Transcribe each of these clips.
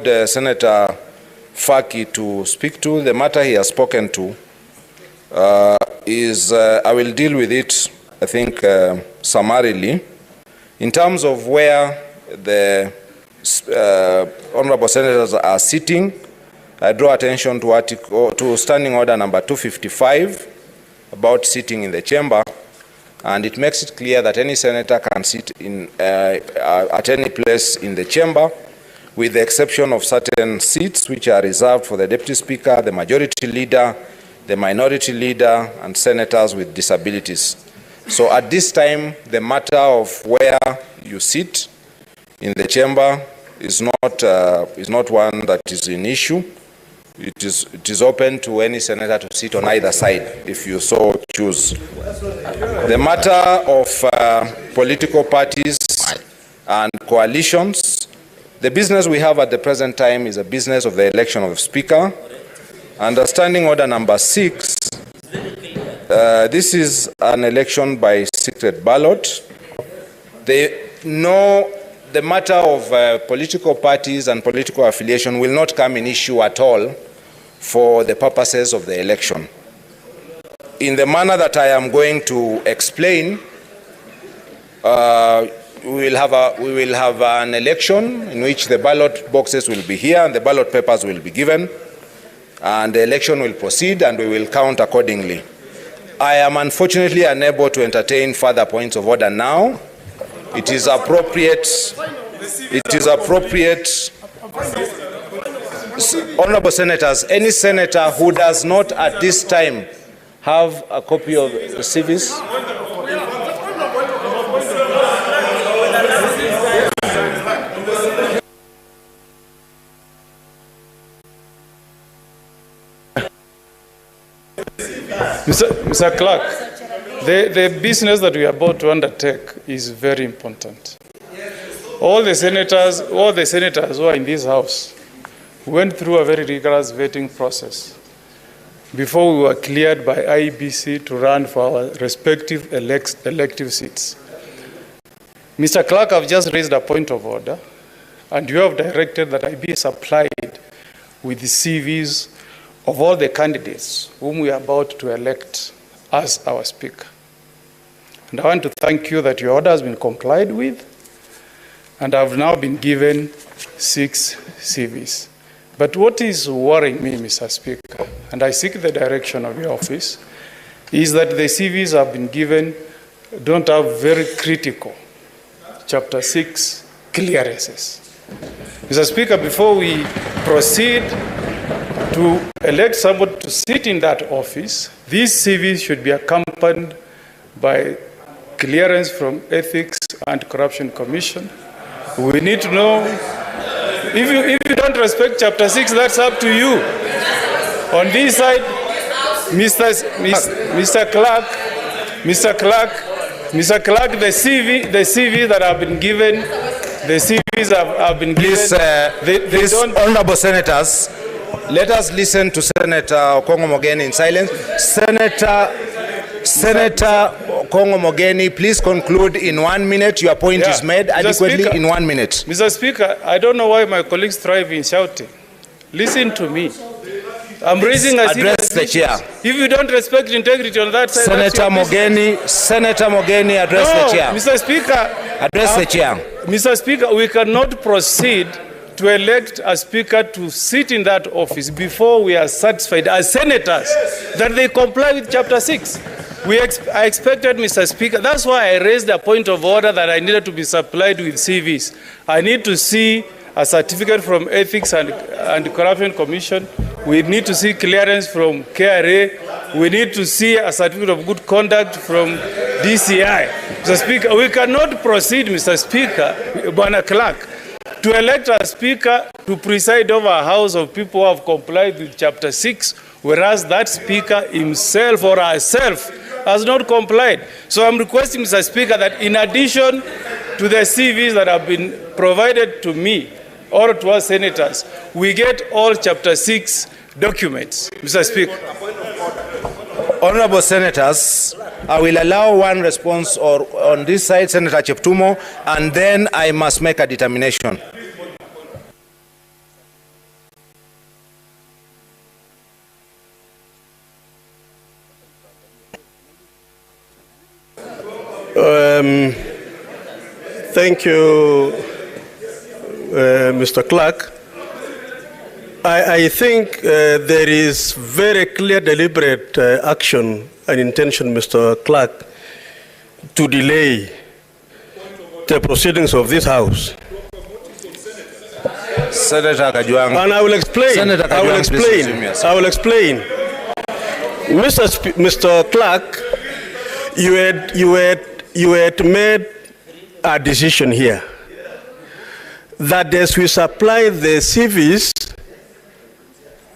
Senator Faki to speak to. The matter he has spoken to is, I will deal with it, I think, summarily. In terms of where the honorable senators are sitting, I draw attention to Standing Order number 255 about sitting in the chamber, and it makes it clear that any senator can sit in, at any place in the chamber, with the exception of certain seats which are reserved for the Deputy Speaker, the Majority Leader, the Minority Leader, and senators with disabilities. So at this time, the matter of where you sit in the chamber is not one that is an issue. It is open to any senator to sit on either side if you so choose. The matter of political parties and coalitions, the business we have at the present time is a business of the election of the Speaker. Under Standing Order number 6, this is an election by secret ballot. The matter of political parties and political affiliation will not come in issue at all for the purposes of the election. In the manner that I am going to explain, we will have an election in which the ballot boxes will be here and the ballot papers will be given, and the election will proceed and we will count accordingly. I am unfortunately unable to entertain further points of order now. It is appropriate, honorable senators, any senator who does not at this time have a copy of the CVs. Mr. Clerk, the business that we are about to undertake is very important. All the senators who are in this house went through a very rigorous vetting process before we were cleared by IEBC to run for our respective elective seats. Mr. Clerk, I've just raised a point of order, and you have directed that I be supplied with the CVs of all the candidates whom we are about to elect as our Speaker. And I want to thank you that your order has been complied with, and I've now been given 6 CVs. But what is worrying me, Mr. Speaker, and I seek the direction of your office, is that the CVs have been given don't have very critical Chapter 6 clearances. Mr. Speaker, before we proceed to elect somebody to sit in that office, these CVs should be accompanied by clearance from Ethics and Corruption Commission. We need to know, if you don't respect Chapter 6, that's up to you. On this side, Mr. Clerk, the CV that have been given, the CVs have been given. Please, honorable senators, let us listen to Senator Okongo Mogeni in silence. Senator Okongo Mogeni, please conclude in 1 minute. Your point is made adequately in 1 minute. Mr. Speaker, I don't know why my colleagues thrive in shouting. Listen to me. I'm raising a address the chair. If you don't respect integrity on that side, Senator Mogeni, address the chair. Mr. Speaker, address the chair. Mr. Speaker, we cannot proceed to elect a Speaker to sit in that office before we are satisfied as senators that they comply with Chapter 6. I expected, Mr. Speaker, that's why I raised a point of order that I needed to be supplied with CVs. I need to see a certificate from Ethics and Corruption Commission. We need to see clearance from KRA. We need to see a certificate of good conduct from DCI. Mr. Speaker, we cannot proceed, Mr. Speaker, Bwana Clerk, to elect a Speaker to preside over a house of people who have complied with Chapter 6, whereas that Speaker himself or herself has not complied. So I'm requesting, Mr. Speaker, that in addition to the CVs that have been provided to me or to our senators, we get all Chapter 6 documents, Mr. Speaker. Honorable senators, I will allow one response on this side, Senator Cheptumo, and then I must make a determination. Thank you, Mr. Clerk. I think there is very clear deliberate action and intention, Mr. Clerk, to delay the proceedings of this House. Senator Kajwang. And I will explain. Senator Kajwang, I will explain. Mr. Clerk, you had made a decision here that as we supply the CVs,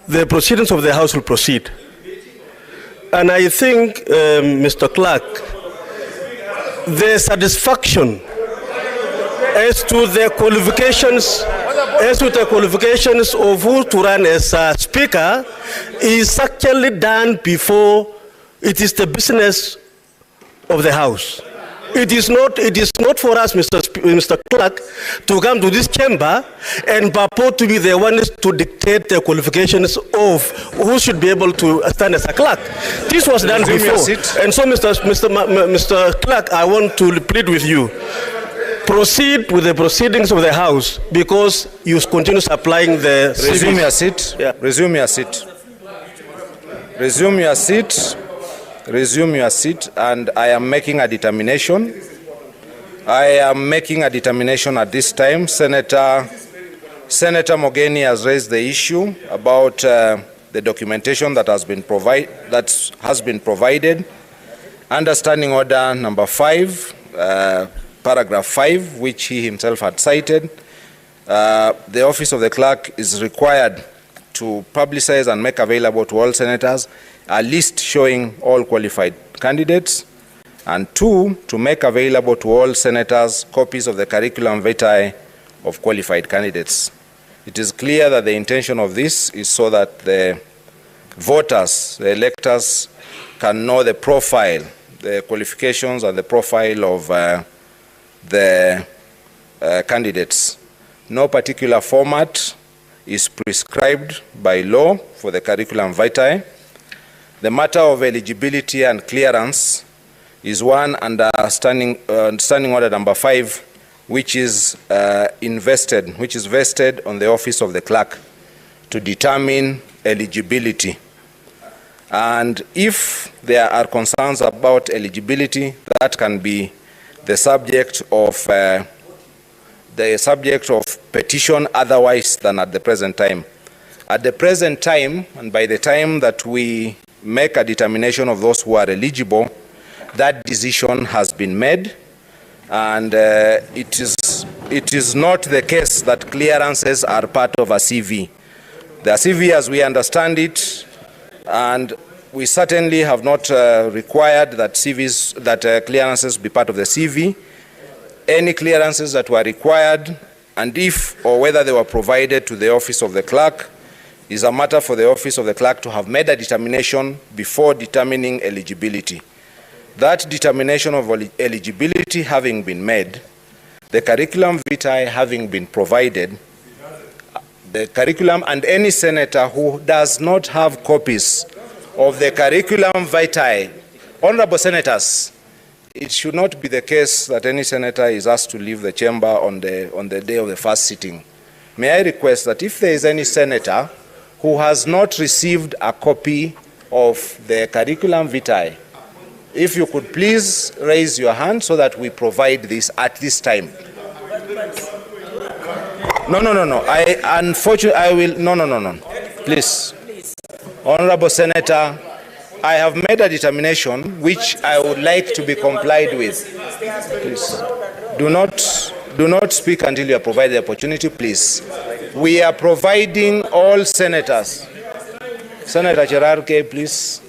the proceedings of the House will proceed. And I think, Mr. Clerk, the satisfaction as to the qualifications of who to run as Speaker is actually done before it is the business of the House. It is not for us, Mr. Clerk, to come to this chamber and purport to be the ones to dictate the qualifications of who should be able to stand as a clerk. This was done before. And so, Mr. Clerk, I want to plead with you. Proceed with the proceedings of the House because you continue supplying the... Resume your seat. Yeah. Resume your seat. Resume your seat. Resume your seat, and I am making a determination. I am making a determination at this time. Senator Mogeni has raised the issue about the documentation that has been provided. Understanding Order number 5, paragraph 5, which he himself had cited. The office of the clerk is required to publicize and make available to all senators a list showing all qualified candidates, and 2, to make available to all senators copies of the curriculum vitae of qualified candidates. It is clear that the intention of this is so that the voters, the electors, can know the profile, the qualifications and the profile of the candidates. No particular format is prescribed by law for the curriculum vitae. The matter of eligibility and clearance is one under standing Order number 5, which is vested on the office of the clerk to determine eligibility. And if there are concerns about eligibility, that can be the subject of petition otherwise than at the present time. At the present time, and by the time that we make a determination of those who are eligible, that decision has been made, and it is not the case that clearances are part of a CV. The CV, as we understand it, and we certainly have not required that clearances be part of the CV. Any clearances that were required, and if or whether they were provided to the office of the clerk, is a matter for the office of the clerk to have made a determination before determining eligibility. That determination of eligibility having been made, the curriculum vitae having been provided, the curriculum, and any senator who does not have copies of the curriculum vitae, honorable senators, it should not be the case that any senator is asked to leave the chamber on the day of the first sitting. May I request that if there is any senator who has not received a copy of the curriculum vitae, if you could please raise your hand so that we provide this at this time. No. No. Please. Honorable Senator, I have made a determination which I would like to be complied with. Please. Do not speak until you are provided the opportunity, please. We are providing all senators. Senator Cherarke, please.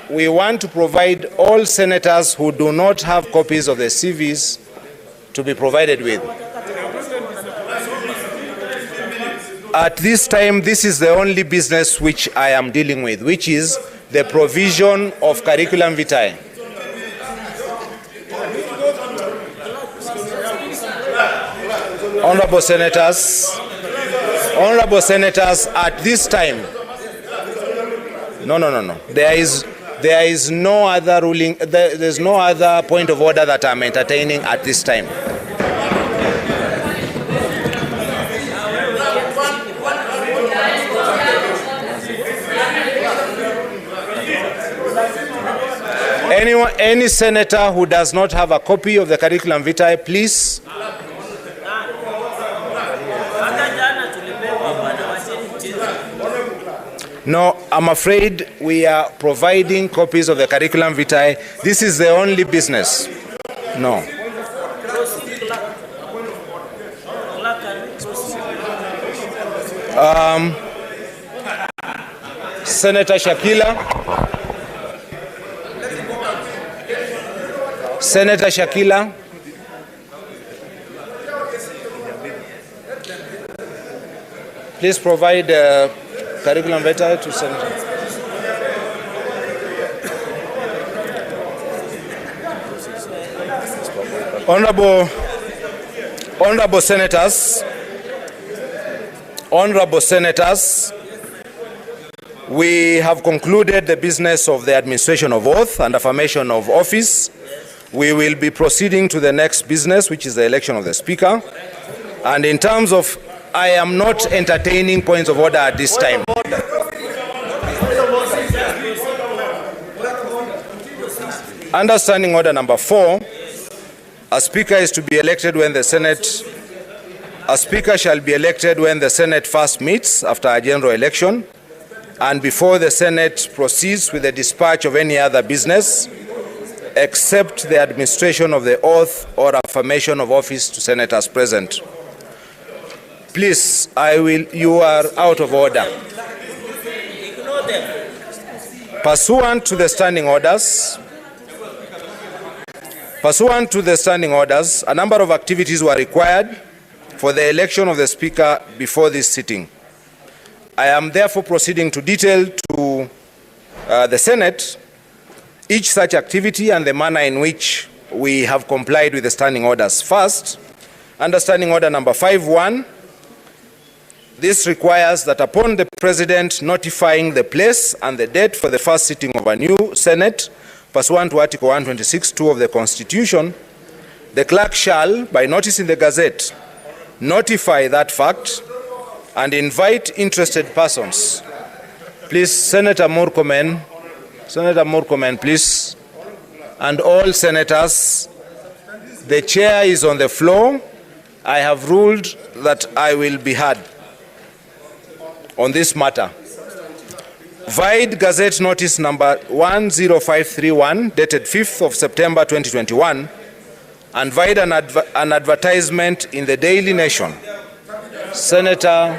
We want to provide all senators who do not have copies of the CVs to be provided with. At this time, this is the only business which I am dealing with, which is the provision of curriculum vitae. Honorable senators, at this time, no. There is no other ruling, there's no other point of order that I'm entertaining at this time. Any senator who does not have a copy of the curriculum vitae, please. No, I'm afraid we are providing copies of the curriculum vitae. This is the only business. No. Senator Shakila. Senator Shakila. Please provide curriculum vitae to Senator. Honorable senators, we have concluded the business of the administration of oath and affirmation of office. We will be proceeding to the next business, which is the election of the Speaker. And in terms of, I am not entertaining points of order at this time. Understanding order number 4, a Speaker is to be elected when the Senate, a Speaker shall be elected when the Senate first meets after a general election and before the Senate proceeds with the dispatch of any other business, except the administration of the oath or affirmation of office to senators present. Please, you are out of order. Pursuant to the standing orders, a number of activities were required for the election of the Speaker before this sitting. I am therefore proceeding to detail to the Senate each such activity and the manner in which we have complied with the standing orders. First, under standing order number 5.1, this requires that upon the President notifying the place and the date for the first sitting of a new Senate, pursuant to Article 126(2) of the Constitution, the clerk shall, by notice in the Gazette, notify that fact and invite interested persons. Please, Senator Murkomen, please, and all senators, the chair is on the floor. I have ruled that I will be heard on this matter. Void Gazette Notice number 10531, dated 5th of September 2021, and void an advertisement in the Daily Nation. Senator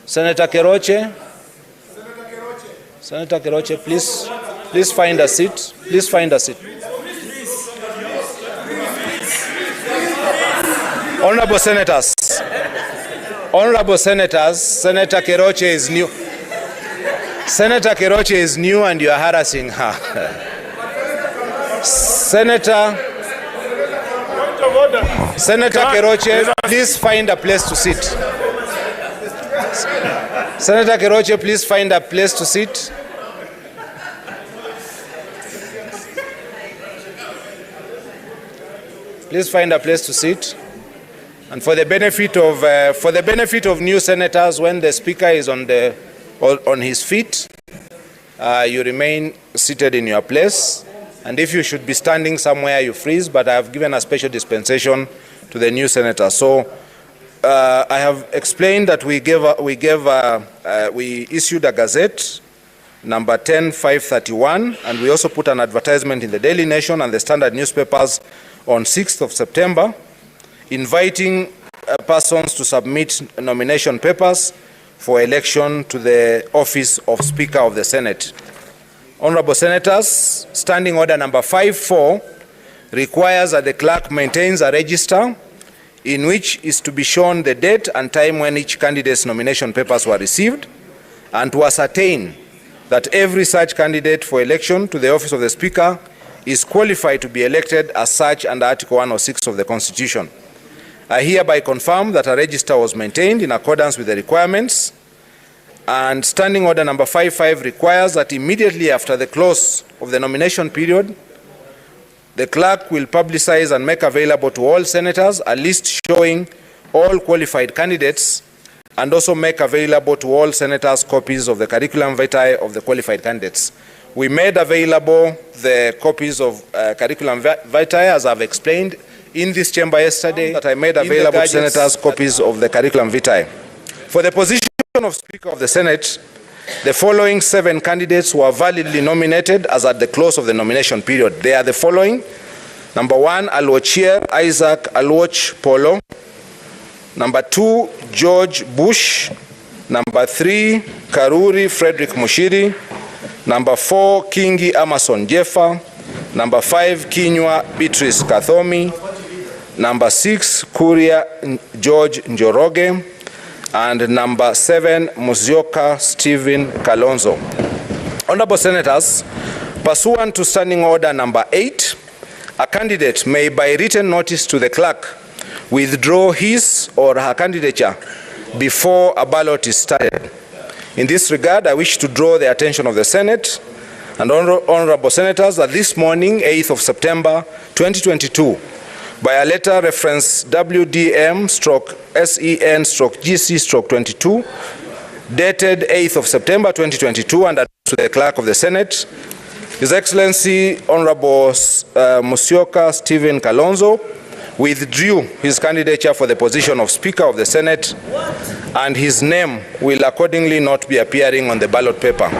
Keroche, please find a seat. Please find a seat. Honorable senators, Senator Keroche is new. Senator Keroche is new and you are harassing her. Senator Keroche, please find a place to sit. Senator Keroche, please find a place to sit. Please find a place to sit. And for the benefit of new senators, when the Speaker is on his feet, you remain seated in your place. And if you should be standing somewhere, you freeze. But I have given a special dispensation to the new senator. So I have explained that we issued a Gazette number 10/531, and we also put an advertisement in the Daily Nation and the Standard newspapers on 6th of September, inviting persons to submit nomination papers for election to the office of Speaker of the Senate. Honorable senators, standing order number 5.4 requires that the clerk maintains a register in which is to be shown the date and time when each candidate's nomination papers were received, and to ascertain that every such candidate for election to the office of the Speaker is qualified to be elected as such under Article 106 of the Constitution. I hereby confirm that a register was maintained in accordance with the requirements And Standing Order number 55 requires that immediately after the close of the nomination period, the clerk will publicize and make available to all senators a list showing all qualified candidates, and also make available to all senators copies of the curriculum vitae of the qualified candidates. We made available the copies of curriculum vitae, as I've explained in this chamber yesterday, that I made available to senators copies of the curriculum vitae. For the position of Speaker of the Senate, the following 7 candidates were validly nominated as at the close of the nomination period. They are the following: number 1, Alwochier Isaac Alwoch Polo; number 2, George Bush; number 3, Karuri Frederick Mushiri; number 4, Kingi Amason Jeffa; number 5, Kinywa Beatrice Kathomi; number 6, Kuria George Njoroge; and number 7, Musyoka Stephen Kalonzo. Honorable Senators, pursuant to Standing Order number 8, a candidate may by written notice to the clerk withdraw his or her candidature before a ballot is started. In this regard, I wish to draw the attention of the Senate and honorable senators that this morning, 8th of September 2022, by a letter reference WDM/SEN/GC/22, dated 8th of September 2022, and to the Clerk of the Senate, His Excellency Honorable Musyoka Stephen Kalonzo withdrew his candidature for the position of Speaker of the Senate, and his name will accordingly not be appearing on the ballot paper.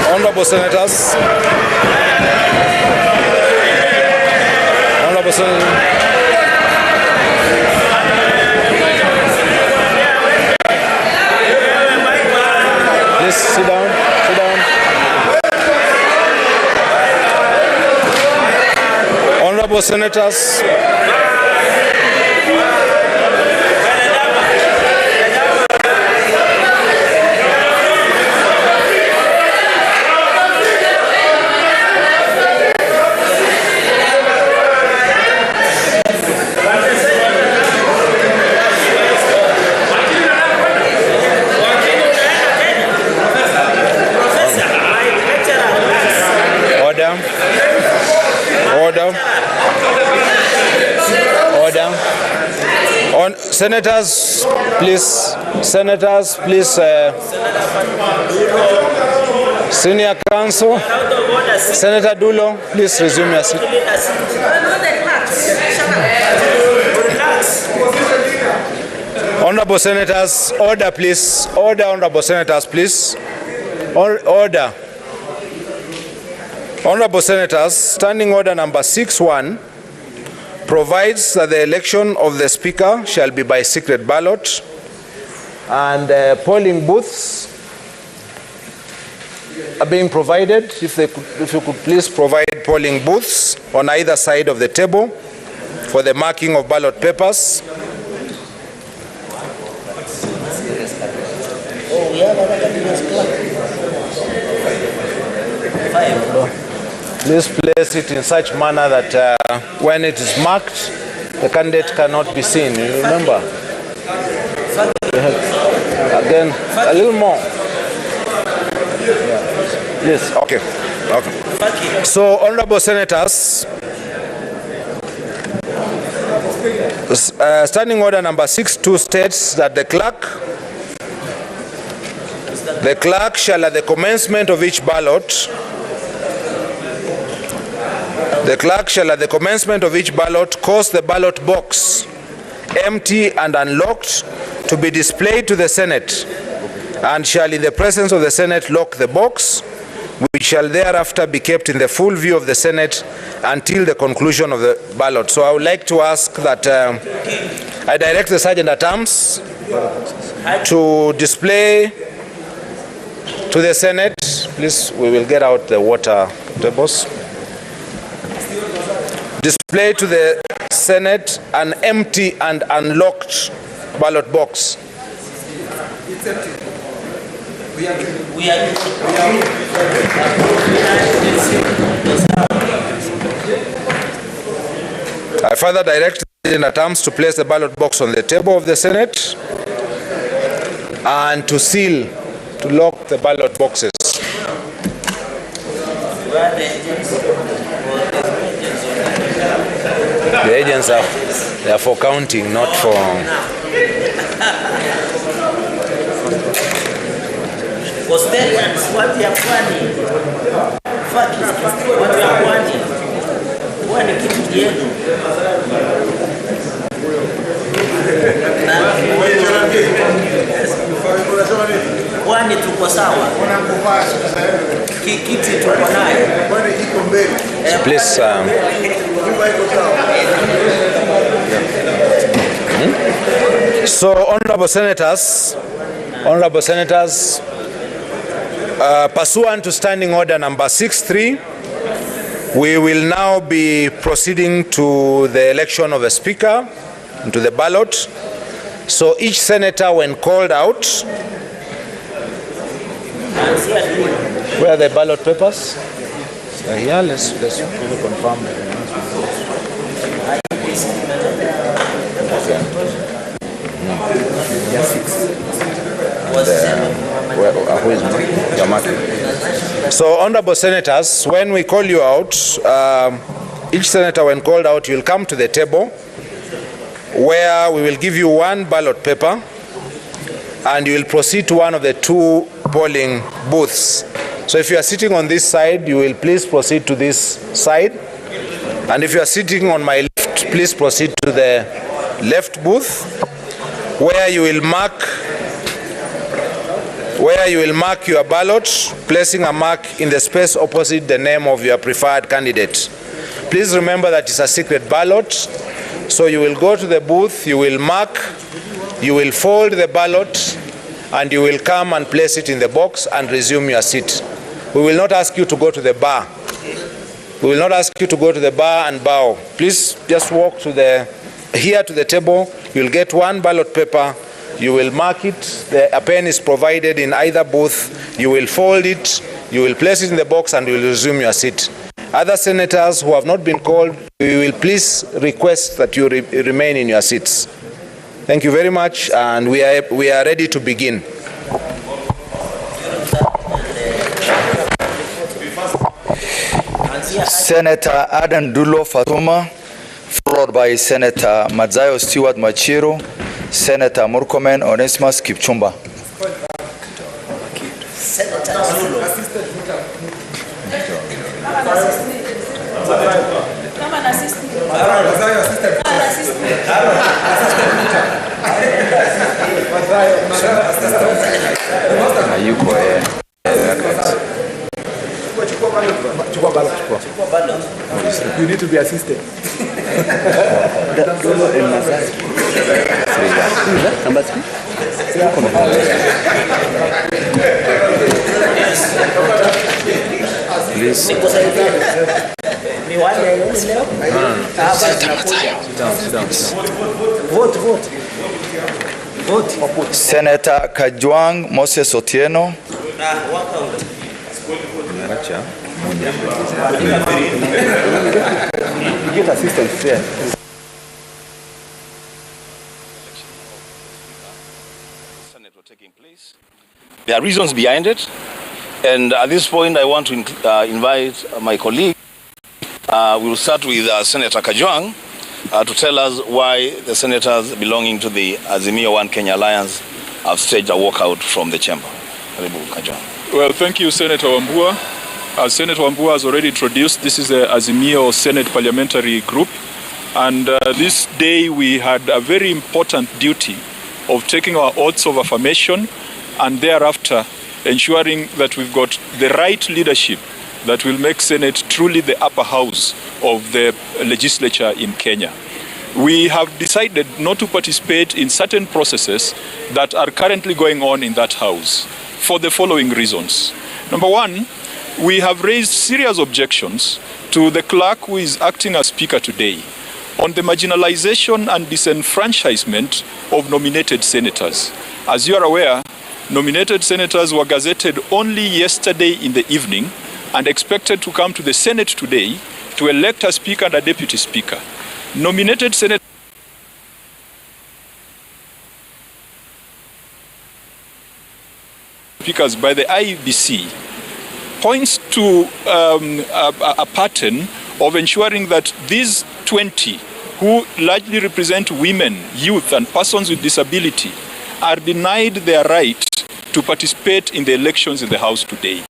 Honorable Senators, please sit down. Honorable Senators, Senators, please. Senior Counsel, Senator Dulo, please resume your seat. Honorable Senators, order, please. Order, honorable Senators, please. Order. Honorable Senators, Standing Order number 6.1 provides that the election of the Speaker shall be by secret ballot, and polling booths are being provided. If you could please provide polling booths on either side of the table for the marking of ballot papers. Please place it in such manner that when it is marked, the candidate cannot be seen. You remember? Again, a little more. Yes, okay. So, honorable senators, Standing Order number 6.2 states that the clerk shall at the commencement of each ballot cause the ballot box, empty and unlocked, to be displayed to the Senate, and shall in the presence of the Senate lock the box, which shall thereafter be kept in the full view of the Senate until the conclusion of the ballot. So I would like to ask that I direct the Sergeant at Arms to display to the Senate. Please, we will get out the water tables. Display to the Senate an empty and unlocked ballot box. It's empty. We are I further direct the Sergeant at Arms to place the ballot box on the table of the Senate and to seal, to lock the ballot boxes. The agents are there for counting, not for. Kwani tuko sawa. Kiti tuko naye. Please. So, honorable senators, pursuant to Standing Order number 6.3, we will now be proceeding to the election of a speaker and to the ballot. So each senator, when called out, where are the ballot papers? Here, let's confirm. Who is Jamaki? So, honorable senators, when we call you out, each senator, when called out, you'll come to the table where we will give you one ballot paper and you will proceed to one of the two polling booths. So if you are sitting on this side, you will please proceed to this side. And if you are sitting on my left, please proceed to the left booth where you will mark your ballot, placing a mark in the space opposite the name of your preferred candidate. Please remember that it's a secret ballot. So you will go to the booth, you will mark, you will fold the ballot, and you will come and place it in the box and resume your seat. We will not ask you to go to the bar. We will not ask you to go to the bar and bow. Please just walk to here to the table. You will get one ballot paper. You will mark it. A pen is provided in either booth. You will fold it. You will place it in the box and you will resume your seat. Other senators who have not been called, we will please request that you remain in your seats. Thank you very much, and we are ready to begin. Senator Adan Dulo Fatuma, followed by Senator Madzayo Stewart Machiro, Senator Murkomen Onesimus Kipchumba. You need to be assisted. Please. Vote. Senator Kajwang Moses Otieno. Get assistance there. Senate were taking place. There are reasons behind it, and at this point I want to invite my colleague. We will start with Senator Kajwang to tell us why the senators belonging to the Azimio One Kenya Alliance have staged a walkout from the chamber. Well, thank you, Senator Wambua. As Senator Wambua has already introduced, this is the Azimio Senate Parliamentary Group. And this day we had a very important duty of taking our oaths of affirmation and thereafter ensuring that we've got the right leadership that will make Senate truly the upper house of the legislature in Kenya. We have decided not to participate in certain processes that are currently going on in that house for the following reasons. Number one, we have raised serious objections to the clerk who is acting as speaker today on the marginalization and disenfranchisement of nominated senators. As you are aware, nominated senators were gazetted only yesterday in the evening and expected to come to the Senate today to elect a speaker and a deputy speaker. Nominated senators speakers by the IEBC points to a pattern of ensuring that these 20 who largely represent women, youth, and persons with disability are denied their right to participate in the elections in the House today.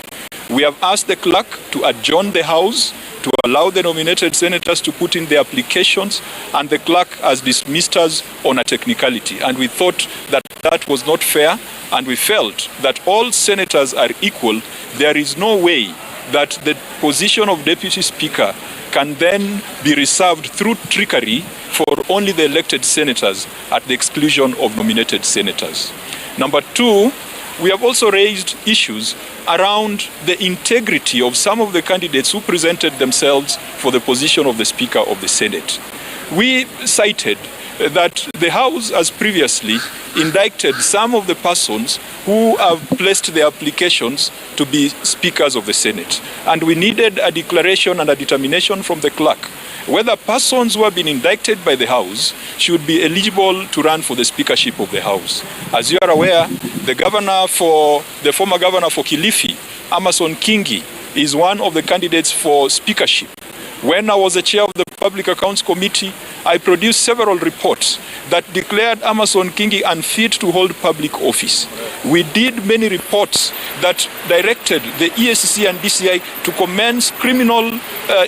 We have asked the clerk to adjourn the House to allow the nominated senators to put in their applications, and the clerk has dismissed us on a technicality. And we thought that that was not fair, and we felt that all senators are equal. There is no way that the position of Deputy Speaker can then be reserved through trickery for only the elected senators at the exclusion of nominated senators. Number two, we have also raised issues around the integrity of some of the candidates who presented themselves for the position of the Speaker of the Senate. We cited that the House has previously indicted some of the persons who have placed their applications to be speakers of the Senate. And we needed a declaration and a determination from the clerk whether persons who have been indicted by the House should be eligible to run for the speakership of the House. As you are aware, the former governor for Kilifi, Amason Kingi, is one of the candidates for speakership. When I was the chair of the Public Accounts Committee, I produced several reports that declared Amason Kingi unfit to hold public office. We did many reports that directed the EACC and DCI to commence criminal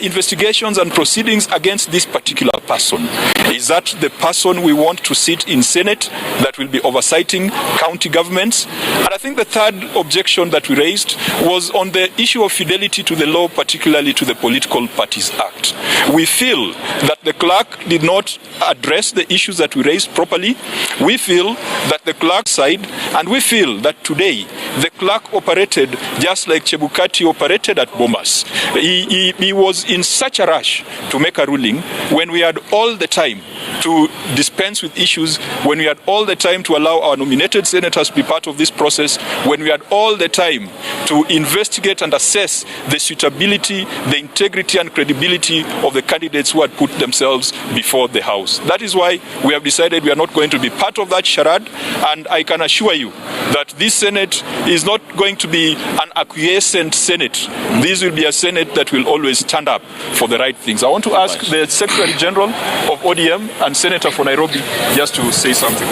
investigations and proceedings against this particular person. Is that the person we want to sit in Senate that will be oversighting county governments? And I think the third objection that we raised was on the issue of fidelity to the law, particularly to the Political Parties Act. We feel that the clerk did not address the issues that we raised properly. We feel that the clerk side, and we feel that today the clerk operated just like Chebukati operated at Bomas. He was in such a rush to make a ruling when we had all the time to dispense with issues, when we had all the time to allow our nominated senators to be part of this process, when we had all the time to investigate and assess the suitability, the integrity and credibility of the candidates who had put themselves before the House. That is why we have decided we are not going to be part of that charade, and I can assure you that this Senate is not going to be an acquiescent Senate. This will be a Senate that will always stand up for the right things. I want to ask the Secretary General of ODM and Senator for Nairobi just to say something.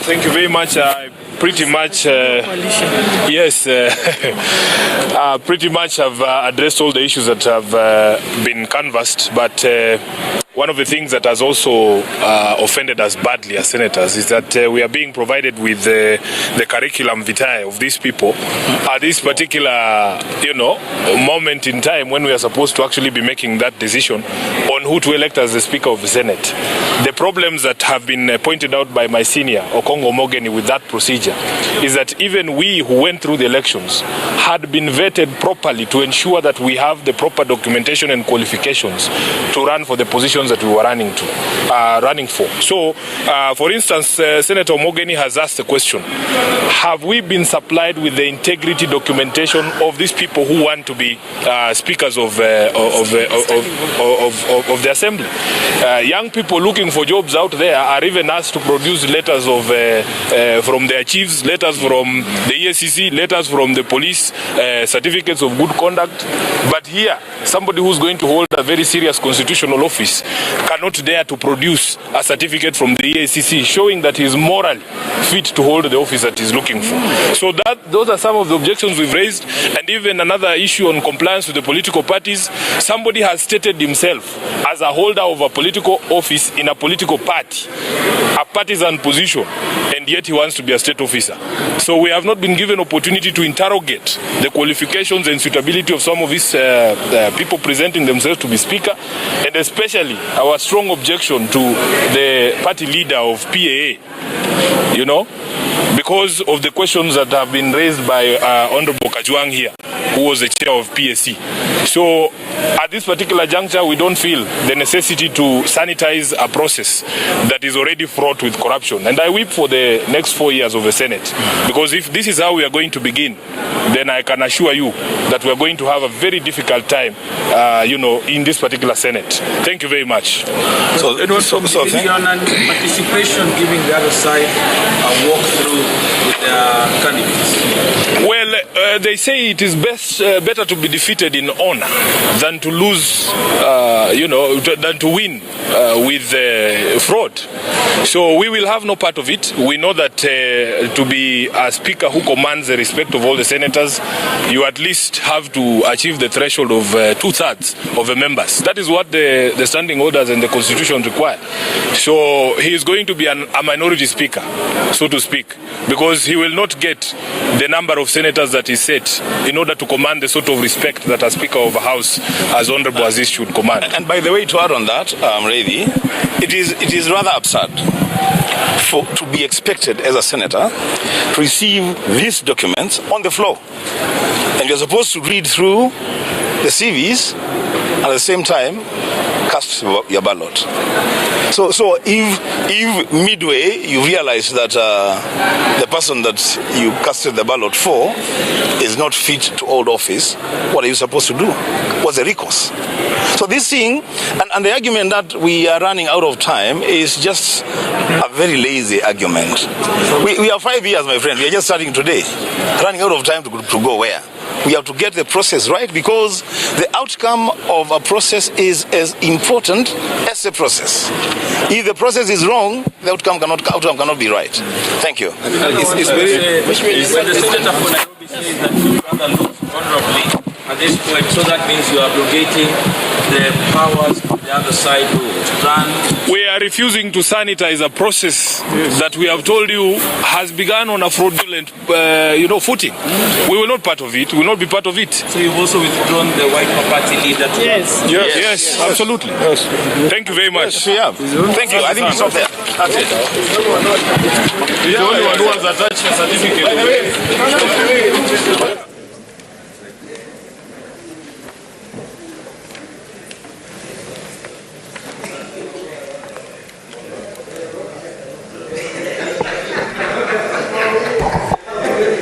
Thank you very much. Pretty much, pretty much have addressed all the issues that have been canvassed, but one of the things that has also offended us badly as senators is that we are being provided with the curriculum vitae of these people at this particular, moment in time when we are supposed to actually be making that decision on who to elect as the Speaker of the Senate. The problems that have been pointed out by my senior, Okongo Mogeni, with that procedure is that even we who went through the elections had been vetted properly to ensure that we have the proper documentation and qualifications to run for the positions that we were running for. So, for instance, Senator Mogeni has asked the question, have we been supplied with the integrity documentation of these people who want to be speakers of the assembly? Young people looking for jobs out there are even asked to produce letters of from their chiefs, letters from the EACC, letters from the police, certificates of good conduct. But here, somebody who's going to hold a very serious constitutional office cannot dare to produce a certificate from the EACC showing that he is morally fit to hold the office that he's looking for. So those are some of the objections we've raised. And even another issue on compliance with the political parties, somebody has stated himself as a holder of a political office in a political party, a partisan position, and yet he wants to be a state officer. So we have not been given opportunity to interrogate the qualifications and suitability of some of these people presenting themselves to be speaker, and especially our strong objection to the party leader of PAA, because of the questions that have been raised by Honorable Kajwang here, who was the chair of PSC. So at this particular juncture, we don't feel the necessity to sanitize a process that is already fraught with corruption. And I weep for the next 4 years of the Senate, because if this is how we are going to begin, then I can assure you that we are going to have a very difficult time, in this particular Senate. Thank you very much. So participation, giving the other side a walk through with the candidates. They say it is better to be defeated in honor than to lose, than to win with fraud. So we will have no part of it. We know that to be a speaker who commands the respect of all the senators, you at least have to achieve the threshold of 2/3 of the members. That is what the standing orders and the constitution require. So he is going to be a minority speaker, so to speak, because he will not get the number of senators that is set in order to command the sort of respect that a speaker of a house as honorable as this should command. And by the way, to add on that, Reddy, it is rather absurd to be expected as a senator to receive these documents on the floor. And you're supposed to read through the CVs and at the same time cast your ballot. So if midway you realize that the person that you casted the ballot for is not fit to hold office, what are you supposed to do? What's the recourse? So this thing, and the argument that we are running out of time is just a very lazy argument. We have 5 years, my friend. We are just starting today. Running out of time to go where? We have to get the process right, because the outcome of a process is as important as the process. If the process is wrong, the outcome cannot be right. Thank you. Which means when the Senator for Nairobi says that you rather lose honorably at this point, so that means you are abrogating the powers of the other side to run. We are refusing to sanitize a process that we have told you has begun on a fraudulent footing. We will not part of it. We will not be part of it. So you've also withdrawn the White Party leader? Yes, absolutely. Yes. Thank you very much. Yes, thank you. I think it's up there. That's it. The only one who has attached a certificate.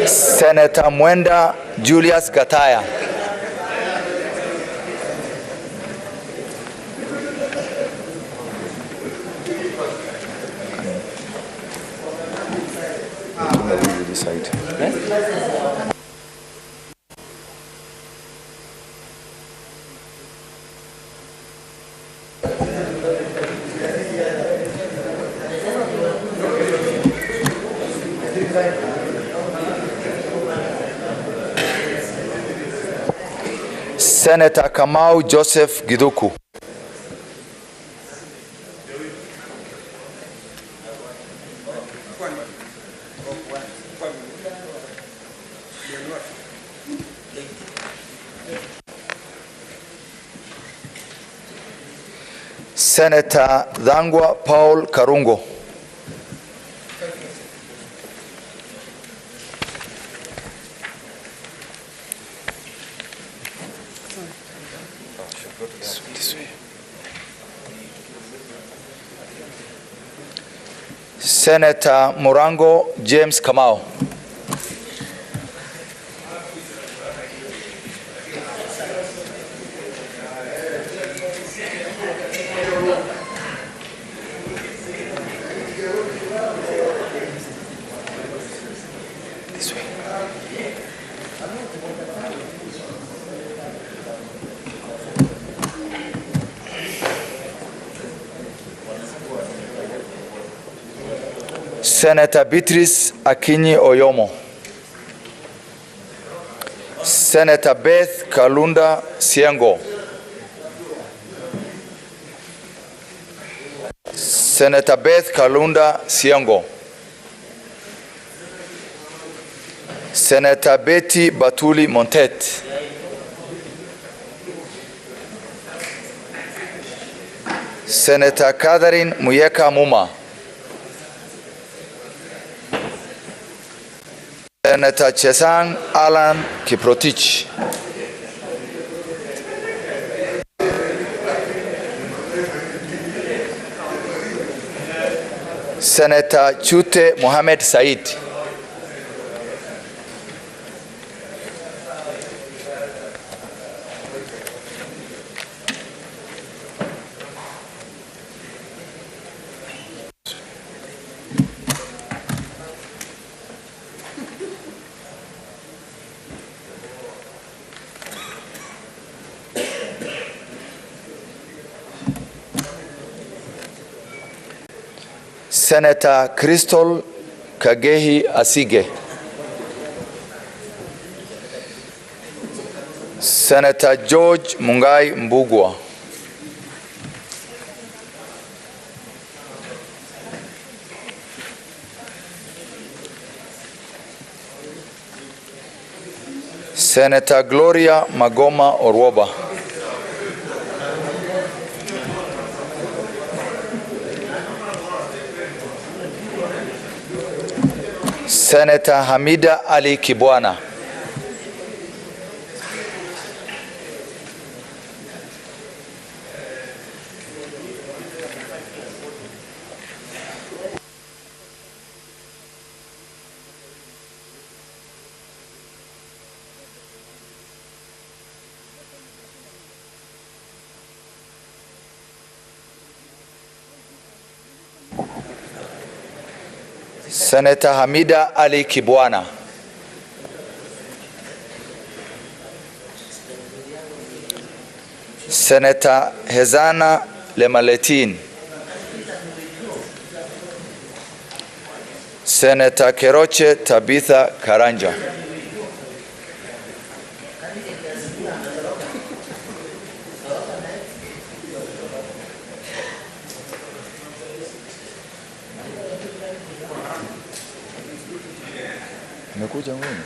Senator Mwenda Julius Gataya. Senator Kamau Joseph Giduku. Senator Dhangwa Paul Karungo. Senator Murango James Kamau. Senator Beatrice Akinyi Oyomo. Senator Beth Kalunda Siengo. Senator Beth Kalunda Siengo. Senator Betty Batuli Montet. Senator Catherine Muyeka Muma. Senator Chesang Alan Kiprotich. Senator Chute Mohamed Said. Senator Crystal Kagehi Asige. Senator George Mungai Mbugwa. Senator Gloria Magoma Orwoba. Senator Hamida Ali Kibwana. Senator Hamida Ali Kibwana. Senator Hezana Lemaletin. Senator Keroche Tabitha Karanja. Umekuja ngoni?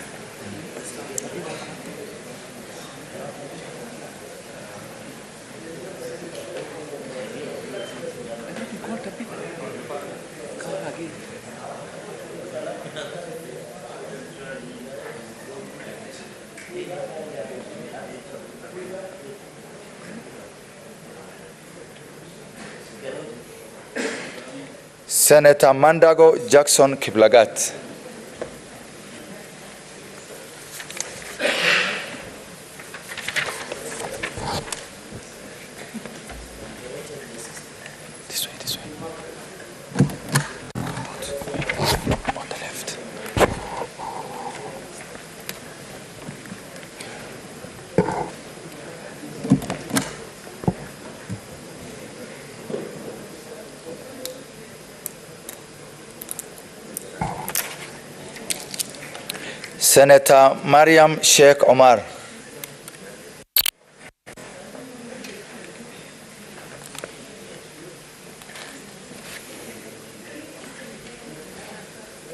Senator Mandago Jackson Kiblagat. Senator Mariam Sheikh Omar.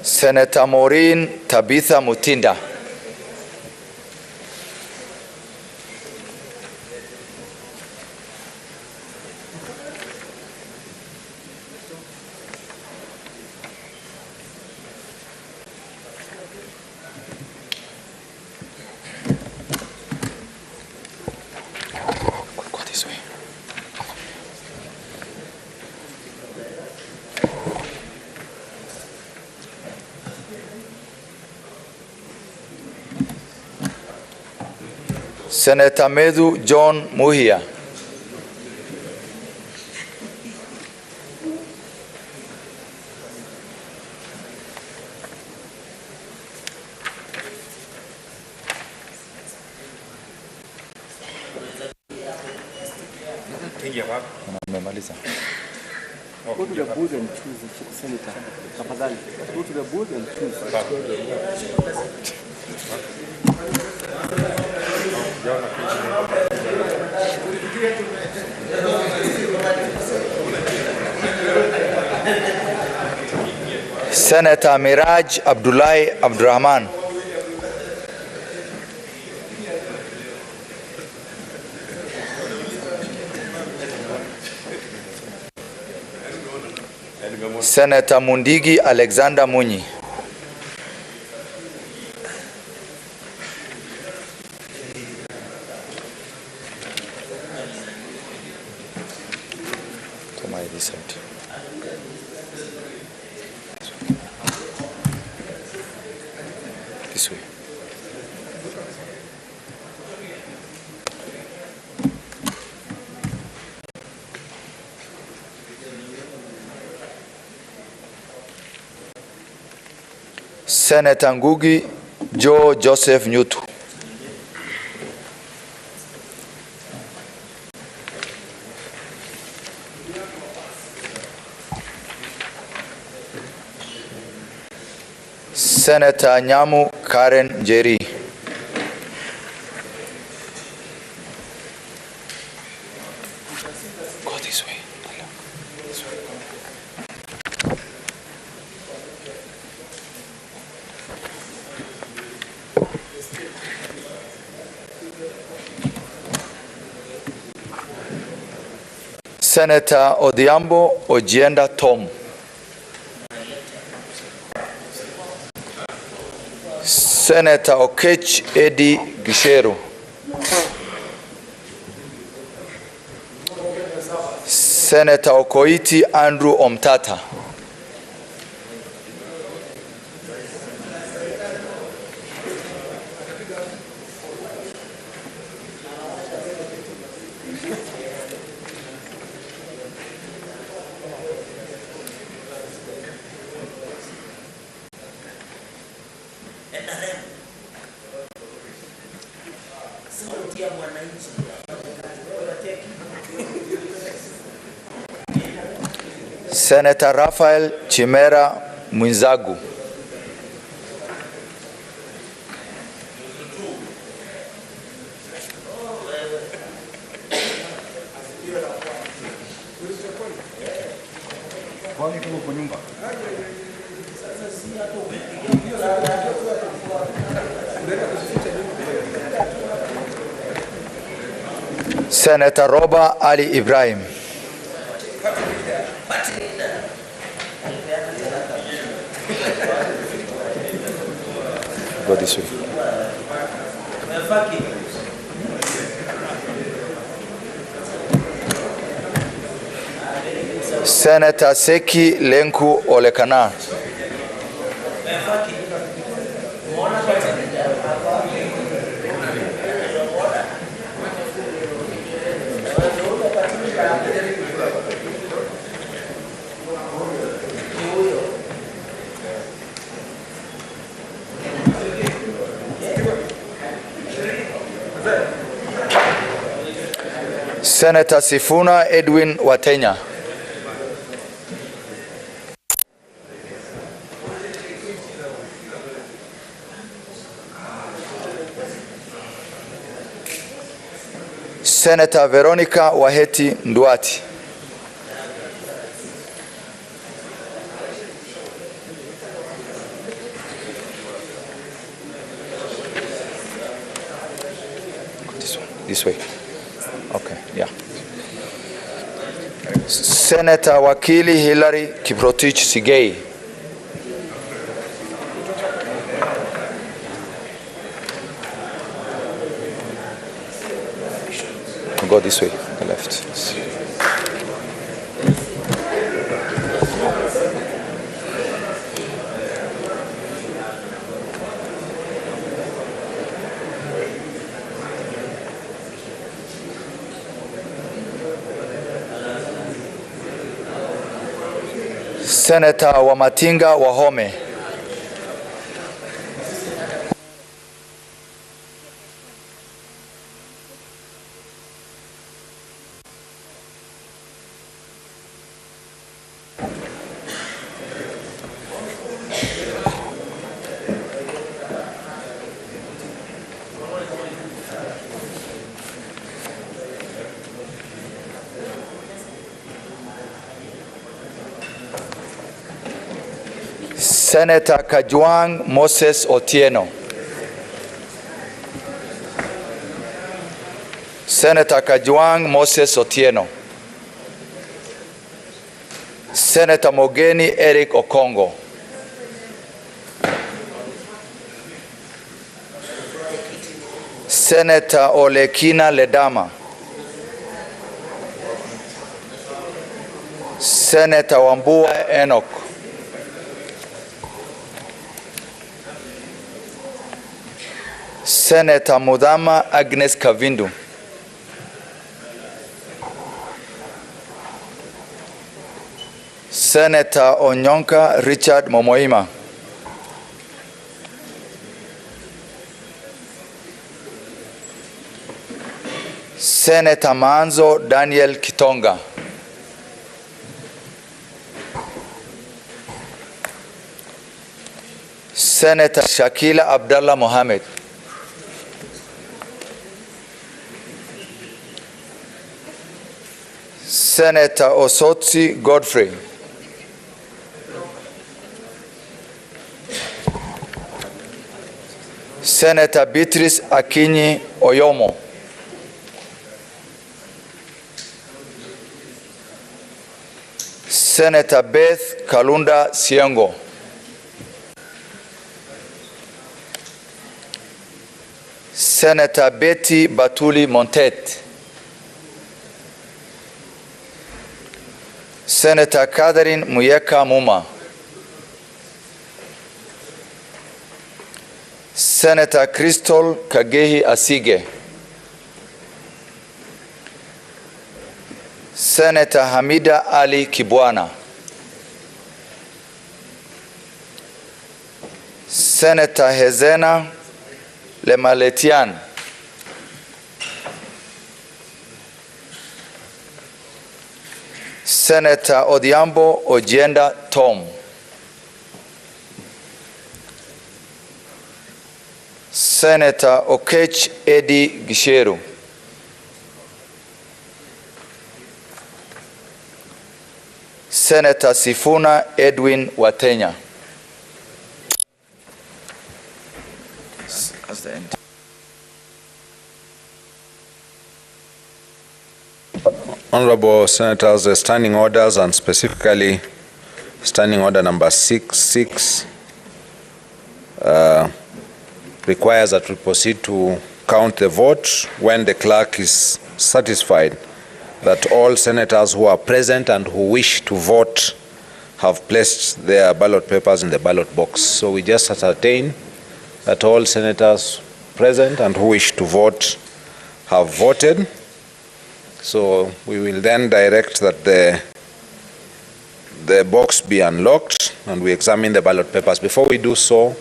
Senator Maureen Tabitha Mutinda. Senator Medu John Muhia. Go to the booth and choose, Senator. Go to the booth and choose. Senator Miraj Abdullahi Abdurrahman. Senator Mundigi Alexander Munyi. This way. Senator Ngugi Joe Joseph Nyutu. Senator Nyamu Karen Njeri. Go this way. Senator Odhiambo Ojienda Tom. Senator Okech Eddie Gishero. Senator Okoiti Andrew Omtata. Senator Raphael Chimera Mwinzagu. Senator Roba Ali Ibrahim. Go this way. Senator Seki Lenku Olekana. Senator Sifuna Edwin Watenya. Senator Veronica Waheti Nduati. This way. Okay, yeah. Senator Wakili Hillary Kiprotich Sigei. Go this way, the left. Senator Wamatinga Wahome. Senator Kajwang Moses Otieno. Senator Kajwang Moses Otieno. Senator Mogeni Eric Okongo. Senator Olekina Ledama. Senator Wambua Enoch. Senator Mudama Agnes Kavindu. Senator Onyonka Richard Momoima. Senator Manzo Daniel Kitonga. Senator Shakila Abdallah Mohammed. Senator Osotsi Godfrey. Senator Beatrice Akinyi Oyomo. Senator Beth Kalunda Siengo. Senator Betty Batuli Montet. Senator Catherine Muyeka Muma. Senator Crystal Kagehi Asige. Senator Hamida Ali Kibwana. Senator Hezena Lemaletian. Senator Odhiambo Ojienda Tom. Senator Okech Eddie Gisheru. Senator Sifuna Edwin Watenya. That's the end. Honorable Senators, the standing orders, and specifically standing order number 66 requires that we proceed to count the vote when the clerk is satisfied that all senators who are present and who wish to vote have placed their ballot papers in the ballot box. So we just ascertain that all senators present and who wish to vote have voted. So we will then direct that the box be unlocked and we examine the ballot papers. Before we do so,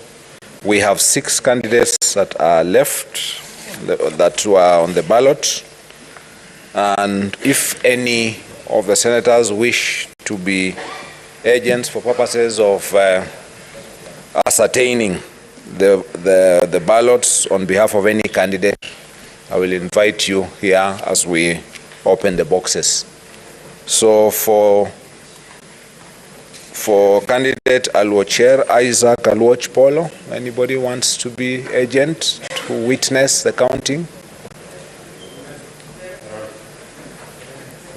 we have 6 candidates that are left, that were on the ballot. And if any of the senators wish to be agents for purposes of ascertaining the ballots on behalf of any candidate, I will invite you here as we open the boxes. So for candidate Alwocher Isaac Alwoch Polo, anybody wants to be agent to witness the counting?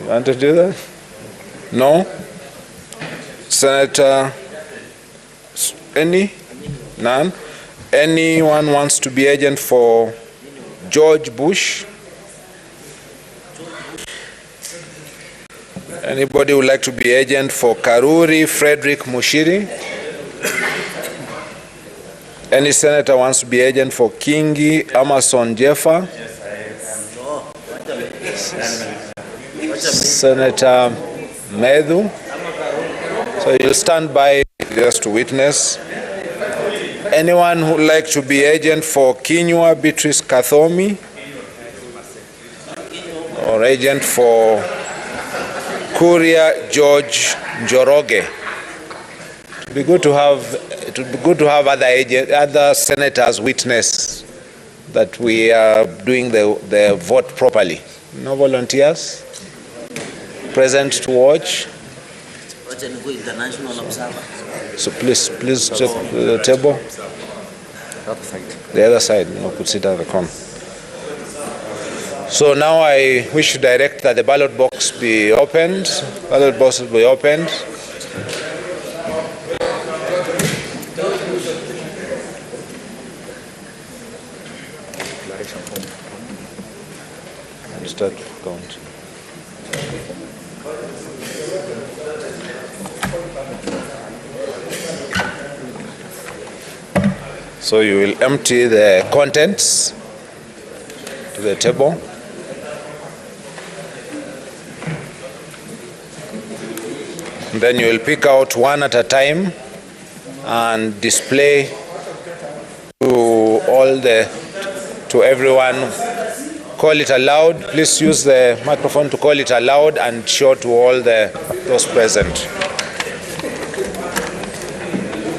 You want to do that? No? Senator, any? None? Anyone wants to be agent for George Bush? Anybody would like to be agent for Karuri Frederick Mushiri? Any senator wants to be agent for Kingi Amason Jeffa? Senator Medhu? So you'll stand by just to witness. Anyone who would like to be agent for Kinyua Beatrice Kathomi? Or agent for Kuria George Njoroge? It would be good to have other senators witness that we are doing the vote properly. No volunteers present to watch? So please check the table. The other side, you could sit at the corner. So now I wish to direct that the ballot box be opened. Ballot box will be opened. And start count. So you will empty the contents to the table. And then you will pick out one at a time and display to everyone. Call it aloud. Please use the microphone to call it aloud and show to all those present.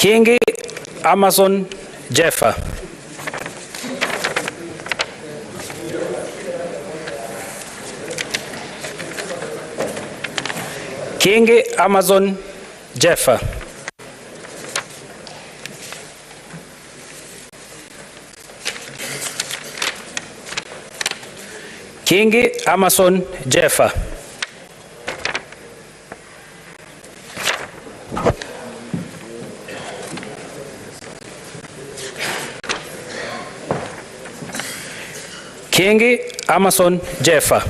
Kingi Amason Jeffa. Kingi Amazon Jeffa. Kingi Amazon Jeffa. Kingi Amazon Jeffa.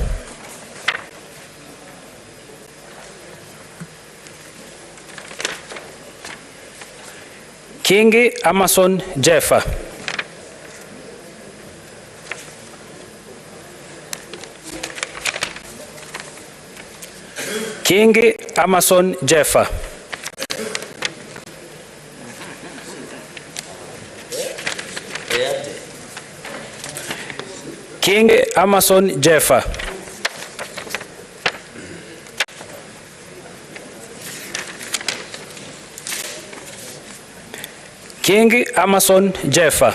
Kingi Amazon Jeffa. Kingi Amazon Jeffa. Kingi Amazon Jeffa. Kingi Amazon Jeffa.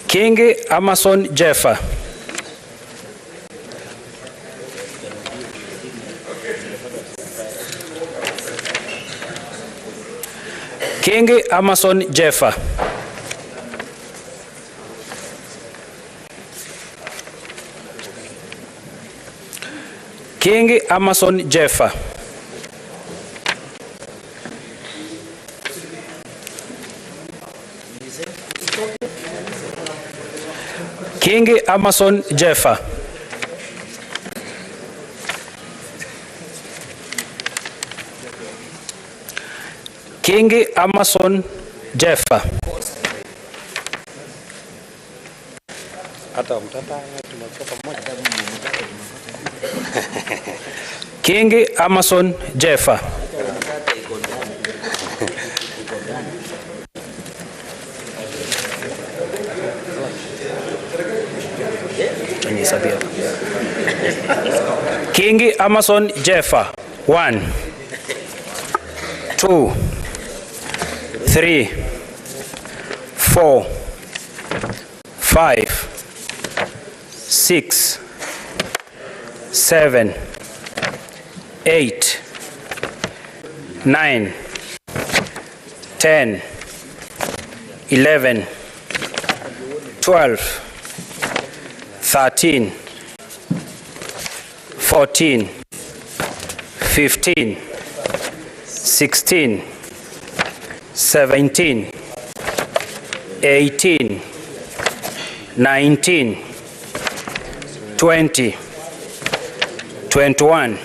Kingi Amazon Jeffa. Kingi Amazon Jeffa. Kingi Amazon Jeffa. Kingi Amazon Jeffa. Kingi Amazon Jeffa. Kingi Amazon Jeffa. Kingi Amazon Jeffa. 1, 2, 3, 4, 5, 6, 7, 8, 9, 10, 11, 12, 13, 14, 15, 16, 17, 18, 19, 20, 21,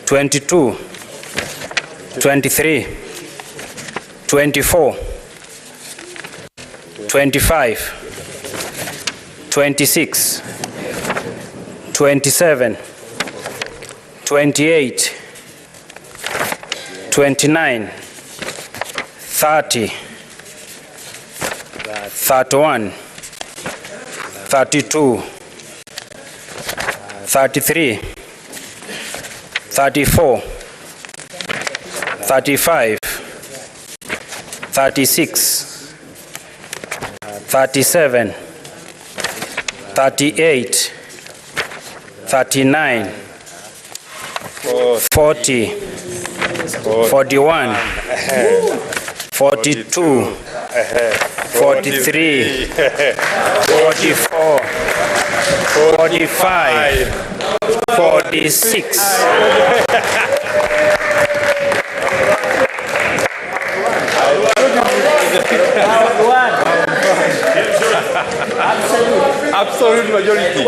22, 23, 24, 25, 26, 27, 28, 29, 30, 31, 32, 33, 34, 35, 36, 37, 38, 39, 40, 41, 42, 43, 44, 45, 46. Absolute majority.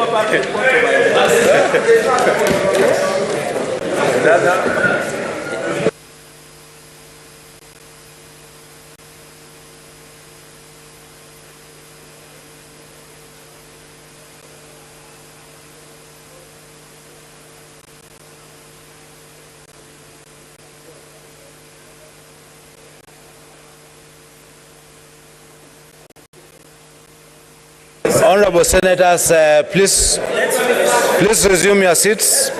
Honorable Senators, please Please resume your seats.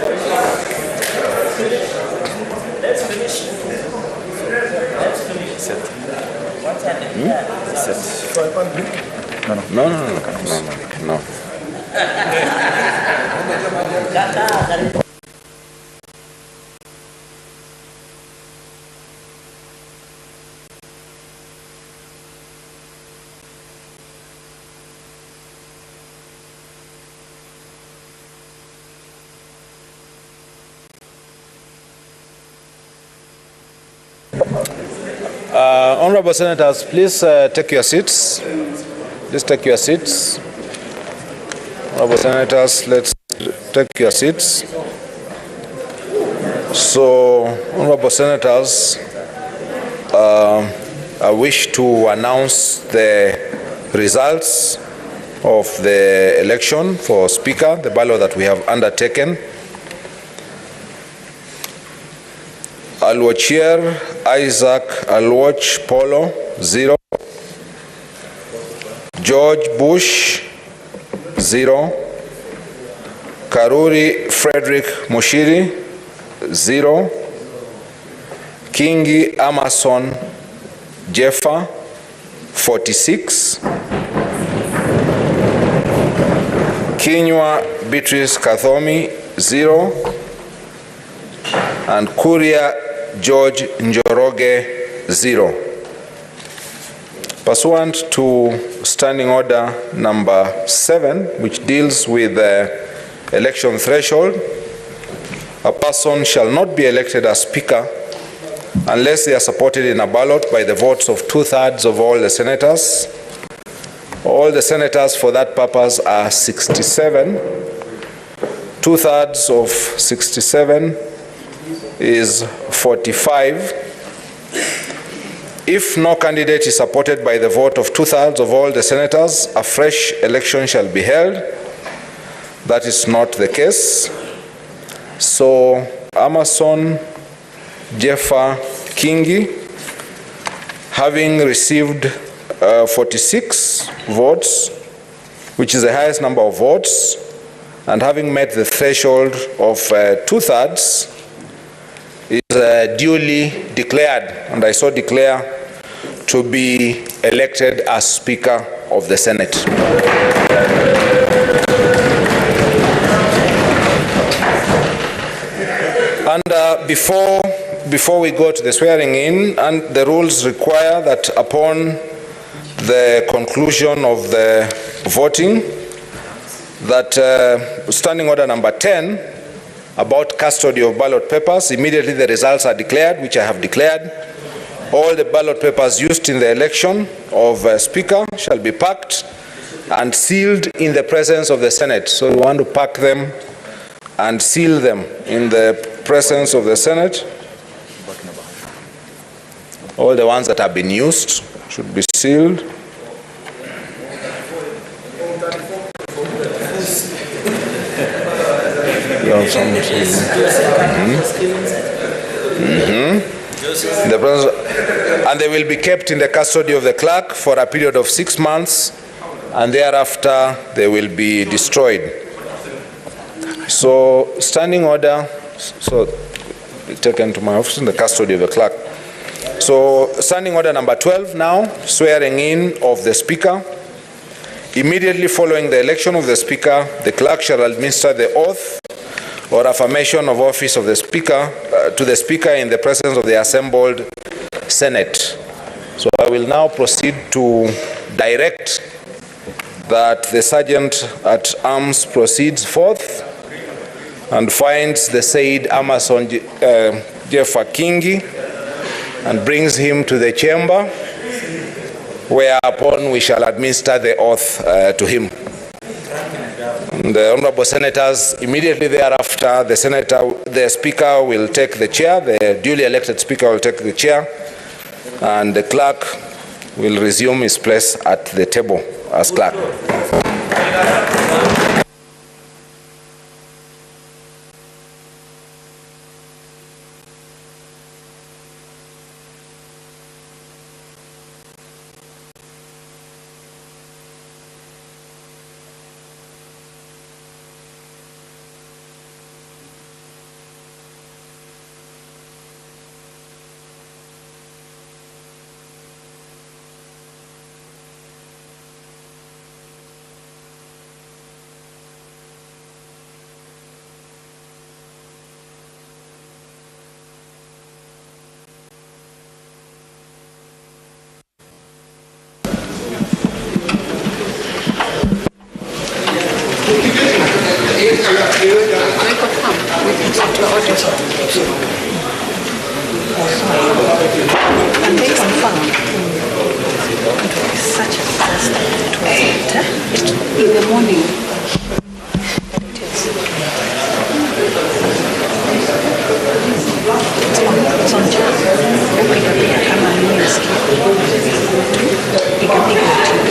No. Honorable Senators, please take your seats. Please take your seats. Honorable Senators, let's take your seats. So, Honorable Senators, I wish to announce the results of the election for Speaker, the ballot that we have undertaken. Alwachir Isaac Alwach Polo, 0. George Bush, 0. Karuri Frederick Mushiri, 0. Kingi Amason Jeffa, 46. Kinywa Beatrice Kathomi, 0. And Kuria George Njoroge, 0. Pursuant to Standing Order number 7, which deals with the election threshold, a person shall not be elected as Speaker unless they are supported in a ballot by the votes of 2/3 of all the senators. All the senators for that purpose are 67. 2/3 of 67 is 45. If no candidate is supported by the vote of 2/3 of all the senators, a fresh election shall be held. That is not the case. So, Amason Jeffa Kingi, having received 46 votes, which is the highest number of votes, and having met the threshold of 2/3, is duly declared, and I so declare, to be elected as Speaker of the Senate. And before we go to the swearing in, and the rules require that upon the conclusion of the voting, that Standing Order number 10 about custody of ballot papers, immediately the results are declared, which I have declared. All the ballot papers used in the election of Speaker shall be packed and sealed in the presence of the Senate. So we want to pack them and seal them in the presence of the Senate. All the ones that have been used should be sealed. The presence, and they will be kept in the custody of the clerk for a period of 6 months, and thereafter they will be destroyed. So, Standing Order, so taken to my office in the custody of the clerk. So, Standing Order number 12 now, swearing in of the Speaker. Immediately following the election of the Speaker, the clerk shall administer the oath or affirmation of office of the Speaker to the Speaker in the presence of the assembled Senate. So I will now proceed to direct that the Sergeant at Arms proceeds forth and finds the said Amason Jeffa Kingi and brings him to the chamber, whereupon we shall administer the oath to him. The Honorable Senators, immediately thereafter, the Speaker will take the chair, the duly elected Speaker will take the chair, and the clerk will resume his place at the table as clerk. And they confirmed it was such a disaster. It was in the morning. It's on chat. Ukipiga kama news ikapiga TV.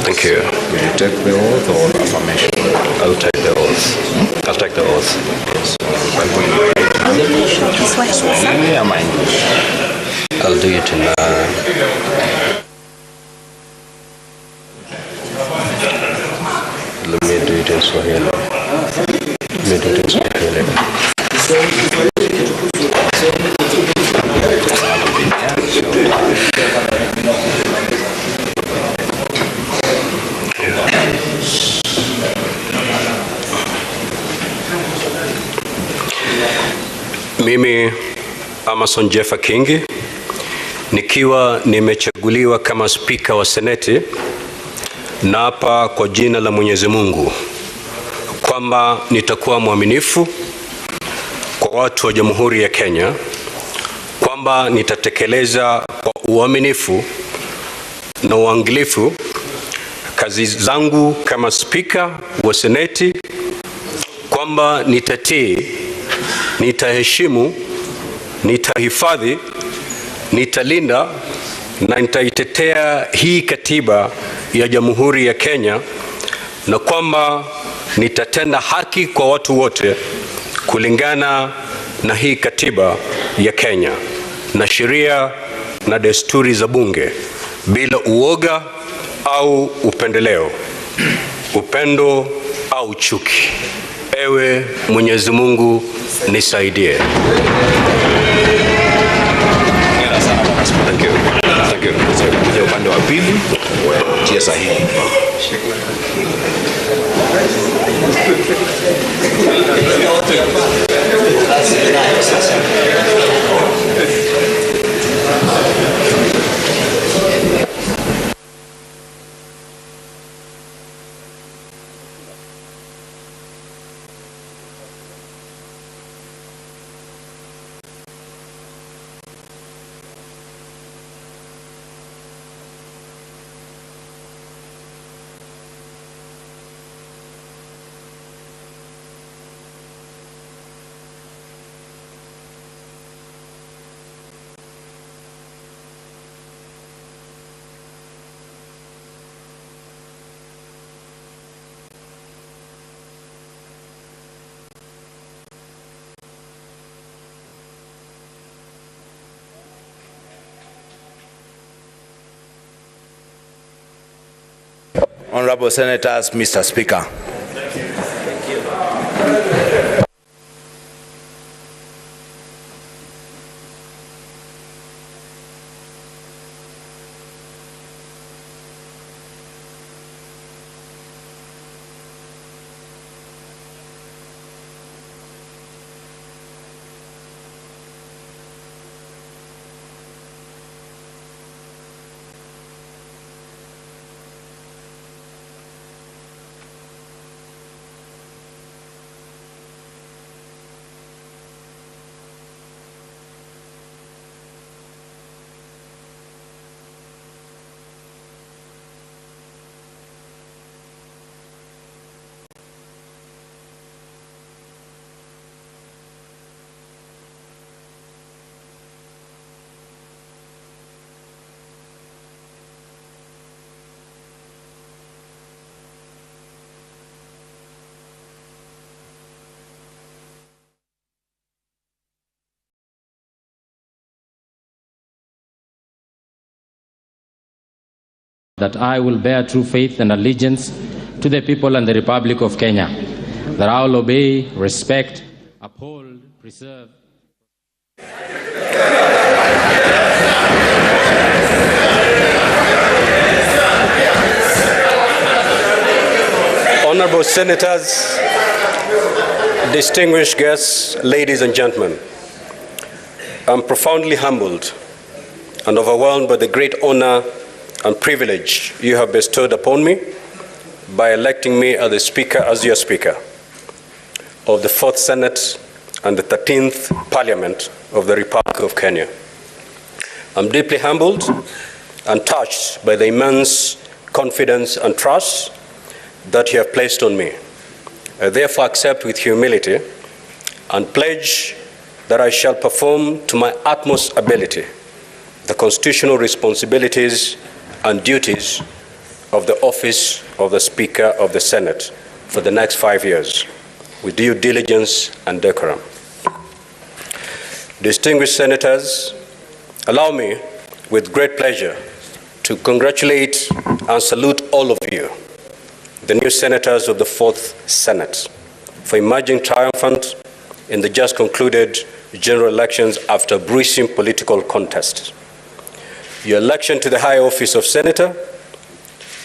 Thank you. Will you take the oath or affirmation? I'll take the oath. I'll take the oath. Swahili or English? I'll do it in let me do it in Swahili. Let me do it in Swahili. Mimi Amason Jeffa Kingi nikiwa nimechaguliwa kama spika wa Seneti, naapa kwa jina la Mwenyezi Mungu kwamba nitakuwa mwaminifu kwa watu wa Jamhuri ya Kenya, kwamba nitatekeleza kwa uaminifu na uangalifu kazi zangu kama spika wa Seneti, kwamba nitatii, nitaheshimu, nitahifadhi, nitalinda na nitaitetea hii katiba ya Jamhuri ya Kenya, na kwamba nitatenda haki kwa watu wote kulingana na hii katiba ya Kenya na sheria na desturi za bunge, bila uoga au upendeleo, upendo au chuki. Ewe Mwenyezi Mungu nisaidie. Thank you. Thank you. Kuja upande wa pili, tia sahihi. Honorable Senators, Mr. Speaker. That I will bear true faith and allegiance to the people and the Republic of Kenya. That I will obey, respect, uphold, preserve. Honorable Senators, distinguished guests, ladies and gentlemen, I'm profoundly humbled and overwhelmed by the great honor and privilege you have bestowed upon me by electing me as your Speaker of the 4th Senate and the 13th Parliament of the Republic of Kenya. I'm deeply humbled and touched by the immense confidence and trust that you have placed on me. I therefore accept with humility and pledge that I shall perform to my utmost ability the constitutional responsibilities and duties of the office of the Speaker of the Senate for the next 5 years with due diligence and decorum. Distinguished Senators, allow me with great pleasure to congratulate and salute all of you, the new Senators of the 4th Senate, for emerging triumphant in the just concluded general elections after a bruising political contest. Your election to the high office of Senator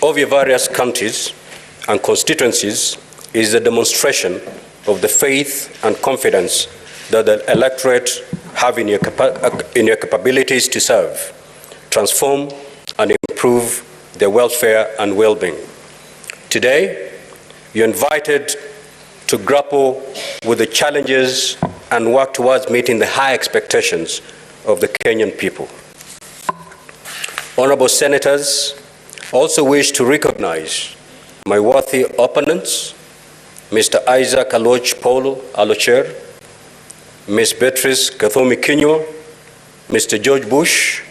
of your various counties and constituencies is a demonstration of the faith and confidence that the electorate have in your capabilities to serve, transform, and improve their welfare and well-being. Today, you're invited to grapple with the challenges and work towards meeting the high expectations of the Kenyan people. Honorable Senators, also wish to recognize my worthy opponents, Mr. Isaac Aloch Paulo Alocher, Ms. Beatrice Kathomi Kinywa, Mr. George Bush,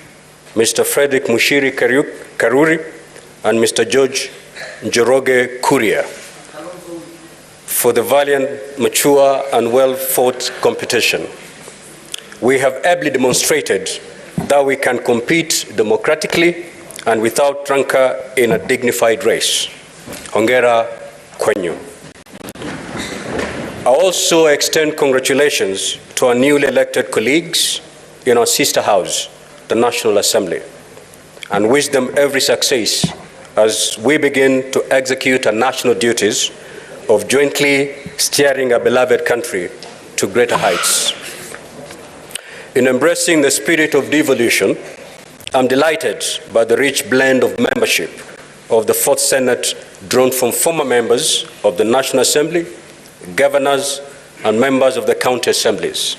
Mr. Frederick Mushiri Karuri, and Mr. George Njoroge Kuria for the valiant, mature, and well-fought competition. We have ably demonstrated that we can compete democratically and without rancor in a dignified race. Hongera kwenyu. I also extend congratulations to our newly elected colleagues in our sister house, the National Assembly, and wish them every success as we begin to execute our national duties of jointly steering our beloved country to greater heights. In embracing the spirit of devolution, I'm delighted by the rich blend of membership of the 4th Senate drawn from former members of the National Assembly, governors, and members of the county assemblies.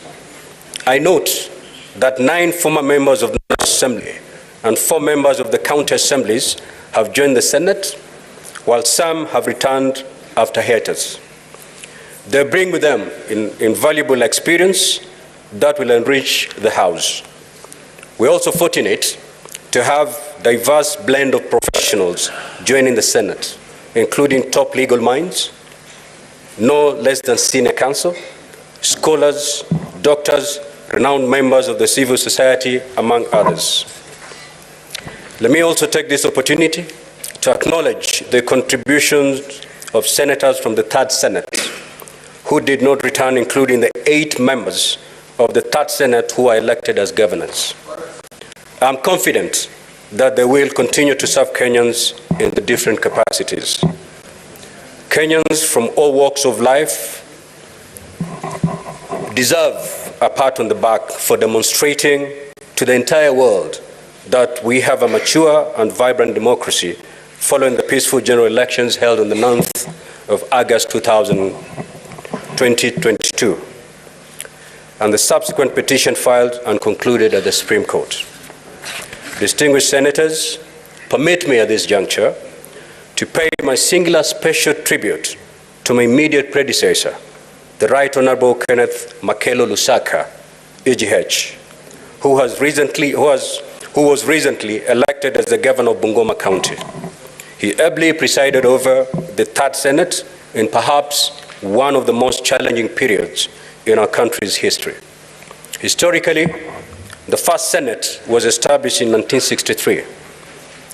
I note that 9 former members of the National Assembly and 4 members of the county assemblies have joined the Senate, while some have returned after hiatus. They bring with them invaluable experience that will enrich the House. We're also fortunate to have a diverse blend of professionals joining the Senate, including top legal minds, no less than senior counsel, scholars, doctors, renowned members of the civil society, among others. Let me also take this opportunity to acknowledge the contributions of senators from the Third Senate who did not return, including the 8 members of the Third Senate who are elected as governors. I'm confident that they will continue to serve Kenyans in the different capacities. Kenyans from all walks of life deserve a pat on the back for demonstrating to the entire world that we have a mature and vibrant democracy following the peaceful general elections held on the 9th of August 2022, and the subsequent petition filed and concluded at the Supreme Court. Distinguished senators, permit me at this juncture to pay my singular special tribute to my immediate predecessor, the Right Honorable Kenneth Makelo Lusaka, EGH, who was recently elected as the governor of Bungoma County. He ably presided over the Third Senate in perhaps one of the most challenging periods in our country's history. Historically, the First Senate was established in 1963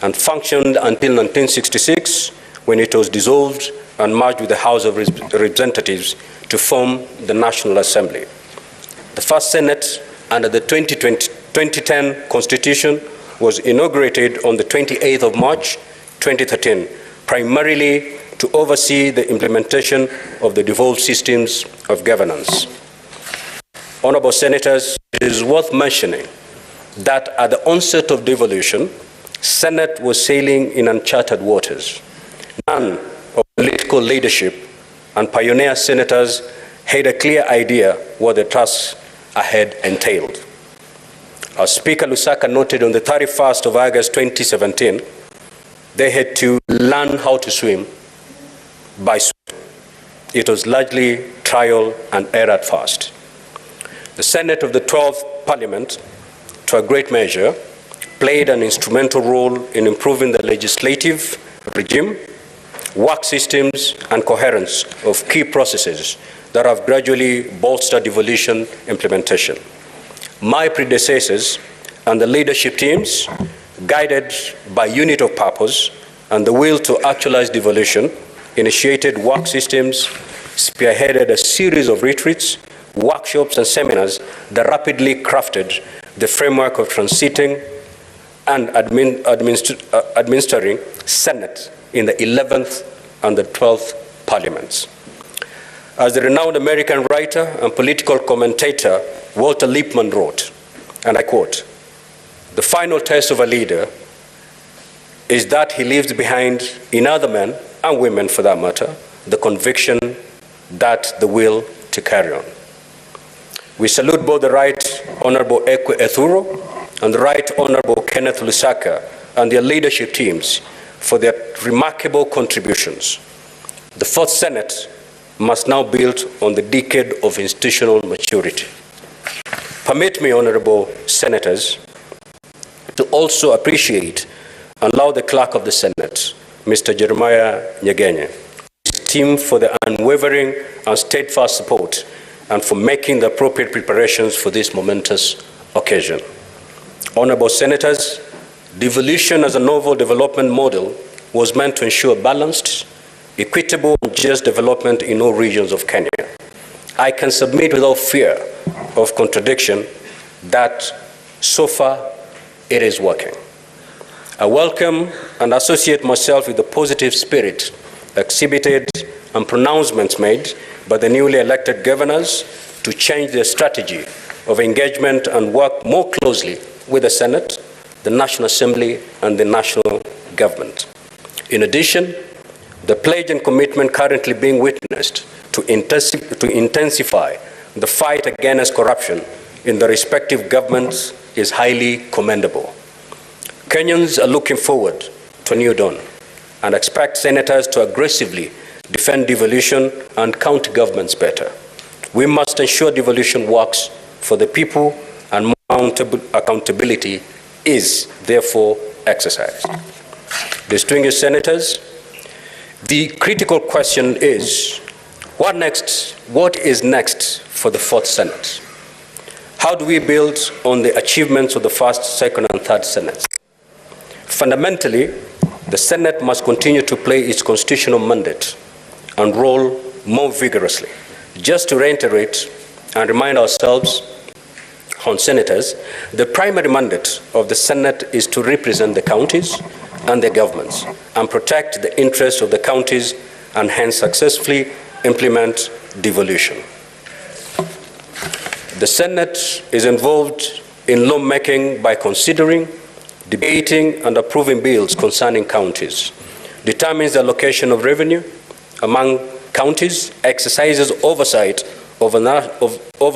and functioned until 1966, when it was dissolved and merged with the House of Representatives to form the National Assembly. The First Senate, under the 2010 Constitution, was inaugurated on the 28th of March 2013, primarily to oversee the implementation of the devolved systems of governance. Honorable Senators, it is worth mentioning that at the onset of devolution, Senate was sailing in uncharted waters. None of political leadership and pioneer senators had a clear idea what the task ahead entailed. As Speaker Lusaka noted on the 31st of August 2017, they had to learn how to swim by swimming. It was largely trial and error at first. The Senate of the 12th Parliament, to a great measure, played an instrumental role in improving the legislative regime, work systems, and coherence of key processes that have gradually bolstered devolution implementation. My predecessors and the leadership teams, guided by unit of purpose and the will to actualize devolution, initiated work systems, spearheaded a series of retreats, workshops, and seminars that rapidly crafted the framework of transiting and administering Senate in the 11th and the 12th Parliaments. As the renowned American writer and political commentator Walter Lippmann wrote, and I quote, "The final test of a leader is that he leaves behind in other men, and women for that matter, the conviction that the will to carry on." We salute both the Right Honorable Ekwe Ethuro and the Right Honorable Kenneth Lusaka and their leadership teams for their remarkable contributions. The Fourth Senate must now build on the decade of institutional maturity. Permit me, Honorable Senators, to also appreciate and allow the Clerk of the Senate, Mr. Jeremiah Nyegenye, his team for the unwavering and steadfast support and for making the appropriate preparations for this momentous occasion. Honorable Senators, devolution as a novel development model was meant to ensure balanced, equitable, and just development in all regions of Kenya. I can submit without fear of contradiction that so far it is working. I welcome and associate myself with the positive spirit exhibited and pronouncements made by the newly elected governors to change their strategy of engagement and work more closely with the Senate, the National Assembly, and the national government. In addition, the pledge and commitment currently being witnessed to intensify the fight against corruption in the respective governments is highly commendable. Kenyans are looking forward to a new dawn and expect senators to aggressively defend devolution and county governments better. We must ensure devolution works for the people and accountability is therefore exercised. Distinguished senators, the critical question is, what next? What is next for the Fourth Senate? How do we build on the achievements of the First, Second, and Third Senates? Fundamentally, The Senate must continue to play its constitutional mandate and role more vigorously. Just to reiterate and remind ourselves, on senators, the primary mandate of the Senate is to represent the counties and their governments and protect the interests of the counties and hence successfully implement devolution. The Senate is involved in lawmaking by considering, debating, and approving bills concerning counties, determines the allocation of revenue among counties, exercises oversight over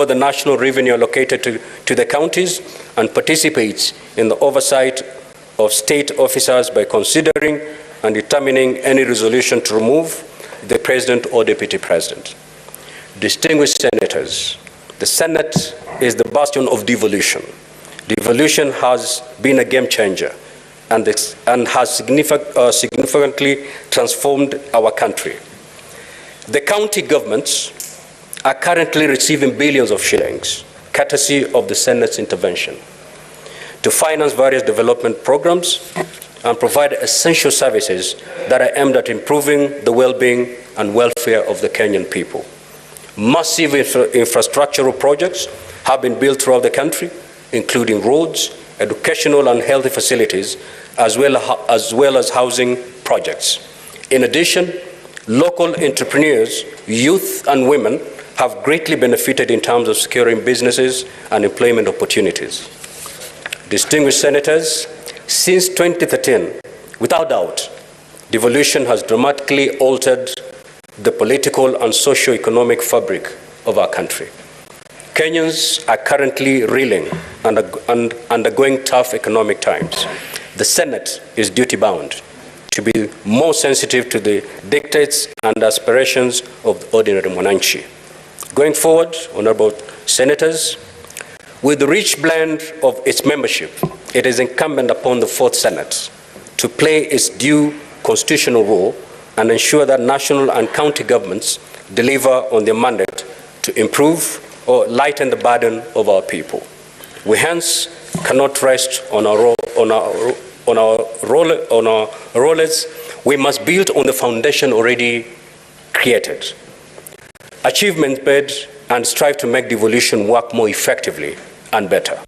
the national revenue allocated to the counties, and participates in the oversight of state officers by considering and determining any resolution to remove the president or deputy president. Distinguished senators, the Senate is the bastion of devolution. Devolution has been a game changer and has significantly transformed our country. The county governments are currently receiving billions of shillings, courtesy of the Senate's intervention, to finance various development programs and provide essential services that are aimed at improving the well-being and welfare of the Kenyan people. Massive infrastructural projects have been built throughout the country, including roads, educational and healthy facilities, as well as housing projects. In addition, local entrepreneurs, youth and women have greatly benefited in terms of securing businesses and employment opportunities. Distinguished senators, since 2013, without doubt, devolution has dramatically altered the political and socio-economic fabric of our country. Kenyans are currently reeling and undergoing tough economic times. The Senate is duty-bound to be more sensitive to the dictates and aspirations of the ordinary mwananchi. Going forward, honorable senators, with the rich blend of its membership, it is incumbent upon the Fourth Senate to play its due constitutional role and ensure that national and county governments deliver on their mandate to improve or lighten the burden of our people. We hence cannot rest on our rollers. We must build on the foundation already created. Achievements made and strive to make devolution work more effectively and better.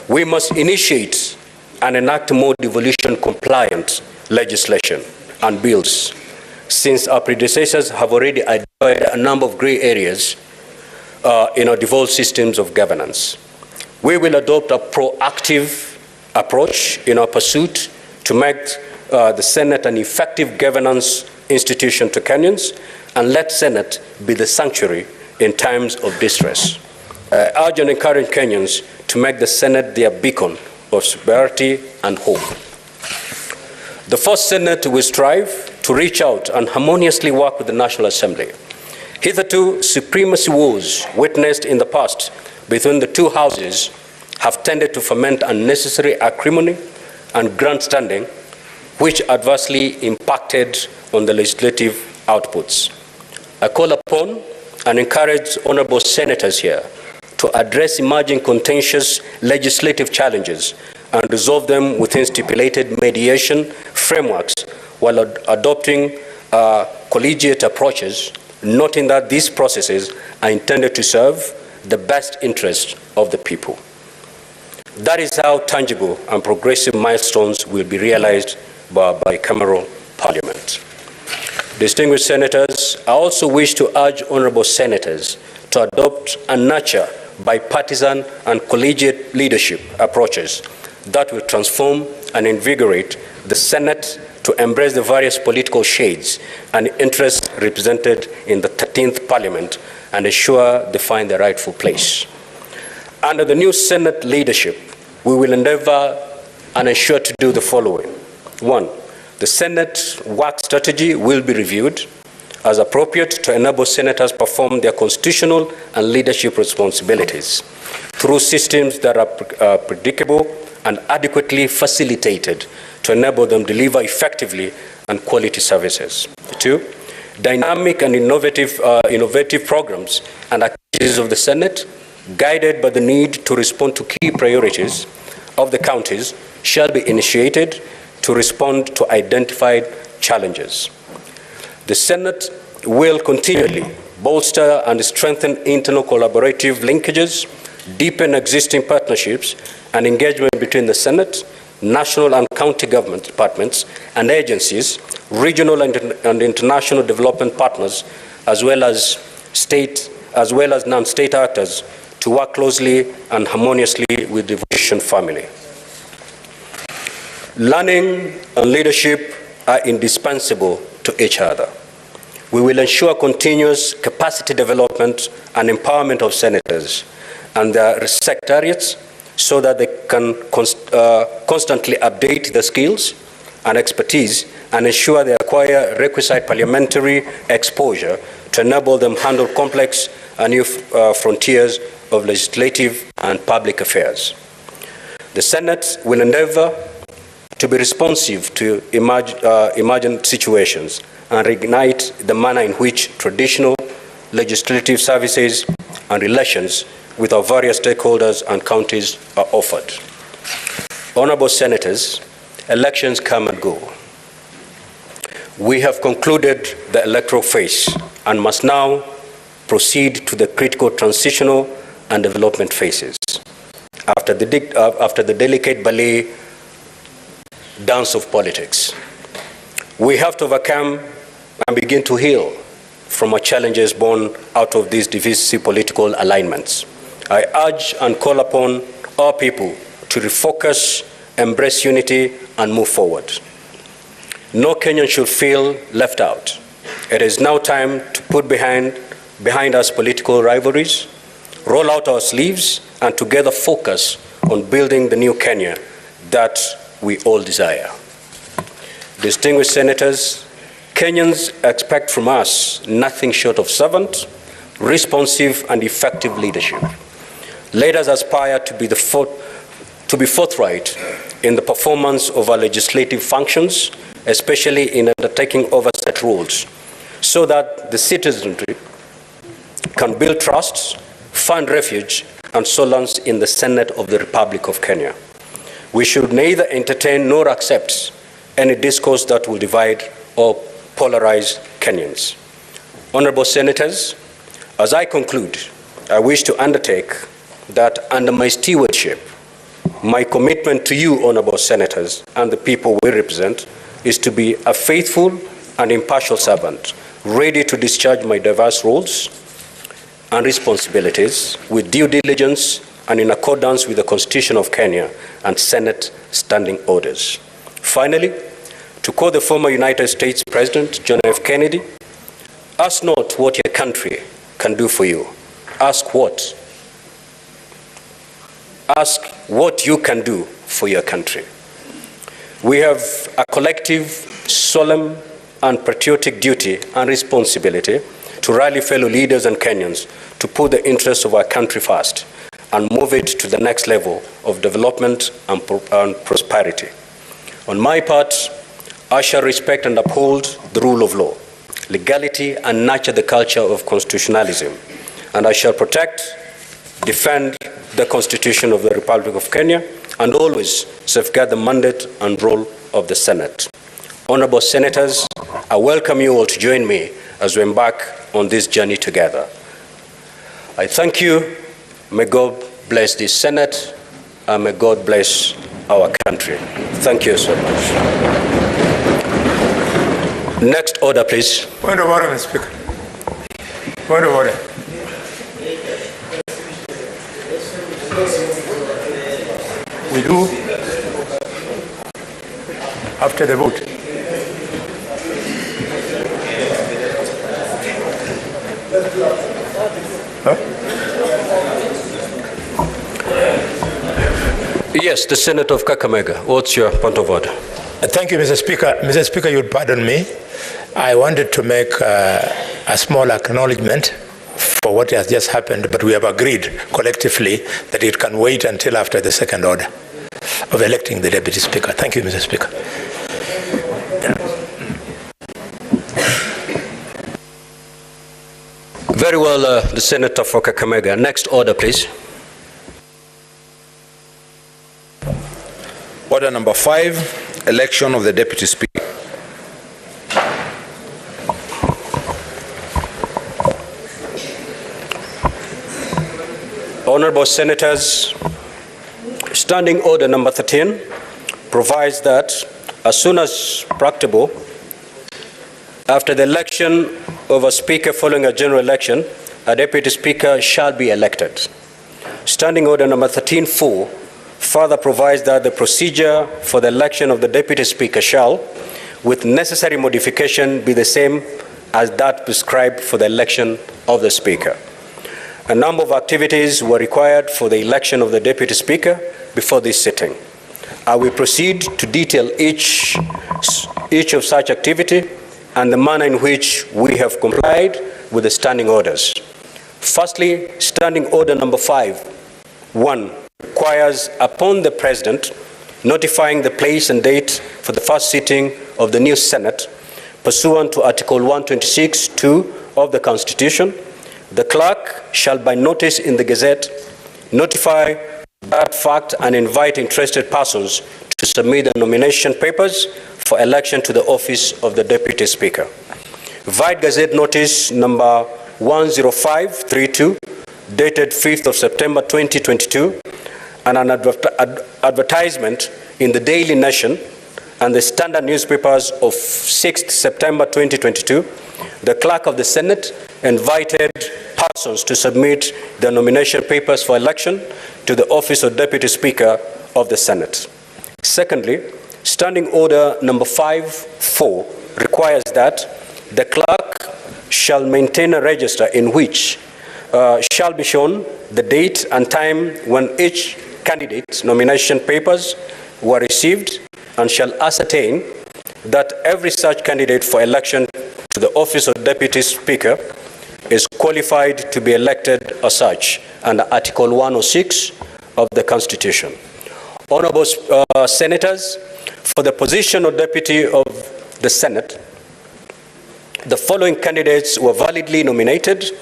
We must initiate and enact more devolution-compliant legislation and bills, since our predecessors have already identified a number of gray areas in our devolved systems of governance. We will adopt a proactive approach in our pursuit to make the Senate an effective governance institution to Kenyans and let Senate be the sanctuary in times of distress. I urge and encourage Kenyans to make the Senate their beacon of sobriety and hope. The first Senate will strive to reach out and harmoniously work with the National Assembly. Hitherto, supremacy wars witnessed in the past between the two houses have tended to foment unnecessary acrimony and grandstanding, which adversely impacted on the legislative outputs. I call upon and encourage honorable senators here to address emerging contentious legislative challenges and resolve them within stipulated mediation frameworks while adopting collegiate approaches, noting that these processes are intended to serve the best interest of the people. That is how tangible and progressive milestones will be realized by bicameral parliament. Distinguished senators, I also wish to urge honorable senators to adopt and nurture bipartisan and collegiate leadership approaches that will transform and invigorate the Senate to embrace the various political shades and interests represented in the 13th Parliament and ensure they find their rightful place. Under the new Senate leadership, we will endeavor and ensure to do the following. 1, the Senate work strategy will be reviewed as appropriate to enable senators perform their constitutional and leadership responsibilities through systems that are predictable and adequately facilitated to enable them to deliver effectively and quality services. 2, dynamic and innovative programs and activities of the Senate, guided by the need to respond to key priorities of the counties, shall be initiated to respond to identified challenges. The Senate will continually bolster and strengthen internal collaborative linkages, deepen existing partnerships and engagement between the Senate, national and county government departments and agencies, regional and international development partners, as well as non-state actors, to work closely and harmoniously with the opposition family. Learning and leadership are indispensable to each other. We will ensure continuous capacity development and empowerment of senators and their secretariats so that they can constantly update their skills and expertise and ensure they acquire requisite parliamentary exposure to enable them handle complex and new frontiers of legislative and public affairs. The Senate will endeavor to be responsive to emergent situations and reignite the manner in which traditional legislative services and relations with our various stakeholders and counties are offered. Honorable Senators, elections come and go. We have concluded the electoral phase and must now proceed to the critical transitional and development phases. After the delicate ballet dance of politics, we have to overcome and begin to heal from our challenges born out of these divisive political alignments. I urge and call upon our people to refocus, embrace unity, and move forward. No Kenyan should feel left out. It is now time to put behind us political rivalries, roll out our sleeves, and together focus on building the new Kenya that we all desire. Distinguished Senators, Kenyans expect from us nothing short of servant, responsive, and effective leadership. Let us aspire to be forthright in the performance of our legislative functions, especially in undertaking oversight roles, so that the citizenry can build trust, find refuge, and solace in the Senate of the Republic of Kenya. We should neither entertain nor accept any discourse that will divide or polarize Kenyans. Honorable Senators, as I conclude, I wish to undertake that under my stewardship, my commitment to you, Honorable Senators, and the people we represent, is to be a faithful and impartial servant, ready to discharge my diverse roles and responsibilities with due diligence and in accordance with the Constitution of Kenya and Senate standing orders. Finally, to quote the former United States President John F. Kennedy, ask not what your country can do for you. Ask what you can do for your country. We have a collective, solemn, and patriotic duty and responsibility to rally fellow leaders and Kenyans to put the interests of our country first and move it to the next level of development and prosperity. On my part, I shall respect and uphold the rule of law, legality, and nurture the culture of constitutionalism. And I shall protect, defend the Constitution of the Republic of Kenya, and always safeguard the mandate and role of the Senate. Honorable Senators, I welcome you all to join me as we embark on this journey together. I thank you. May God bless this Senate, and may God bless our country. Thank you so much. Next order, please. Point of order, Mr. Speaker. Point of order. We do after the vote. Huh? Yes, the Senator of Kakamega. What's your point of order? Thank you, Mr. Speaker. Mr. Speaker, you'd pardon me. I wanted to make a small acknowledgement for what has just happened, but we have agreed collectively that it can wait until after the second order of electing the Deputy Speaker. Thank you, Mr. Speaker. Very well, the Senator for Kakamega. Next order, please. Order number 5, election of the Deputy Speaker. Honorable Senators, Standing Order number 13 provides that as soon as practicable, after the election of a Speaker following a general election, a Deputy Speaker shall be elected. Standing Order number 13.4 further provides that the procedure for the election of the Deputy Speaker shall, with necessary modification, be the same as that prescribed for the election of the Speaker. A number of activities were required for the election of the Deputy Speaker before this sitting. I will proceed to detail each of such activity and the manner in which we have complied with the standing orders. Firstly, Standing Order number 5.1 requires, upon the President notifying the place and date for the first sitting of the new Senate, pursuant to Article 126(2) of the Constitution, the clerk shall by notice in the Gazette notify that fact and invite interested persons to submit the nomination papers for election to the office of the Deputy Speaker. Vide Gazette Notice number 10532, dated 5th of September 2022, and an advertisement in the Daily Nation and the Standard newspapers of 6th September 2022, the Clerk of the Senate invited persons to submit their nomination papers for election to the office of Deputy Speaker of the Senate. Secondly, Standing Order number 5.4 requires that the clerk shall maintain a register in which shall be shown the date and time when each candidate's nomination papers were received, and shall ascertain that every such candidate for election to the office of Deputy Speaker is qualified to be elected as such under Article 106 of the Constitution. Honorable Senators, for the position of Deputy of the Senate, the following candidates were validly nominated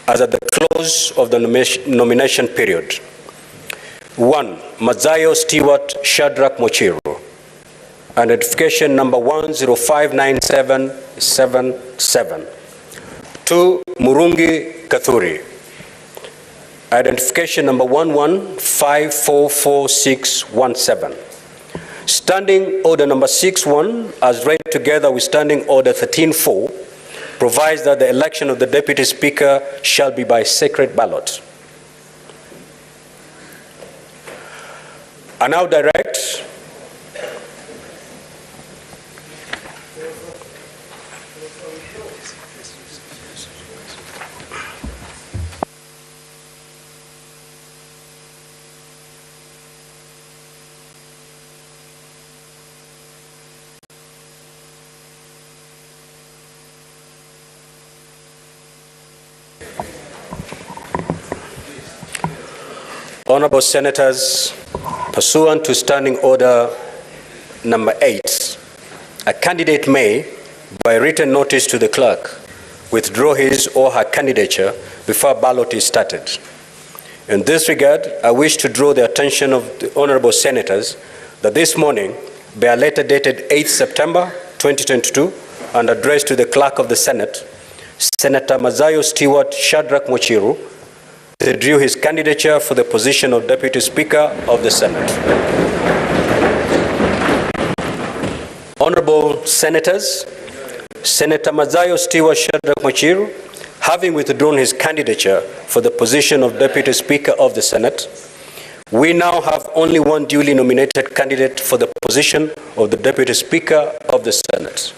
as at the close of the nomination period. 1. Mazayo Stewart Shadrach Mochiru, identification number 1059777. 2. Murungi Kathuri, identification number 11544617. Standing Order number 6.1, as read together with Standing Order 13.4, provides that the election of the Deputy Speaker shall be by secret ballot. I now direct Honorable Senators, pursuant to Standing Order number 8, a candidate may, by written notice to the clerk, withdraw his or her candidature before ballot is started. In this regard, I wish to draw the attention of the Honorable Senators that this morning, by a letter dated 8th September 2022 and addressed to the Clerk of the Senate, Senator Mazayo Stewart Shadrach Mochiru withdrew his candidature for the position of Deputy Speaker of the Senate. Honorable Senators, Senator Mazayo Stewart Shadrach Mochiru, having withdrawn his candidature for the position of Deputy Speaker of the Senate, we now have only one duly nominated candidate for the position of the Deputy Speaker of the Senate.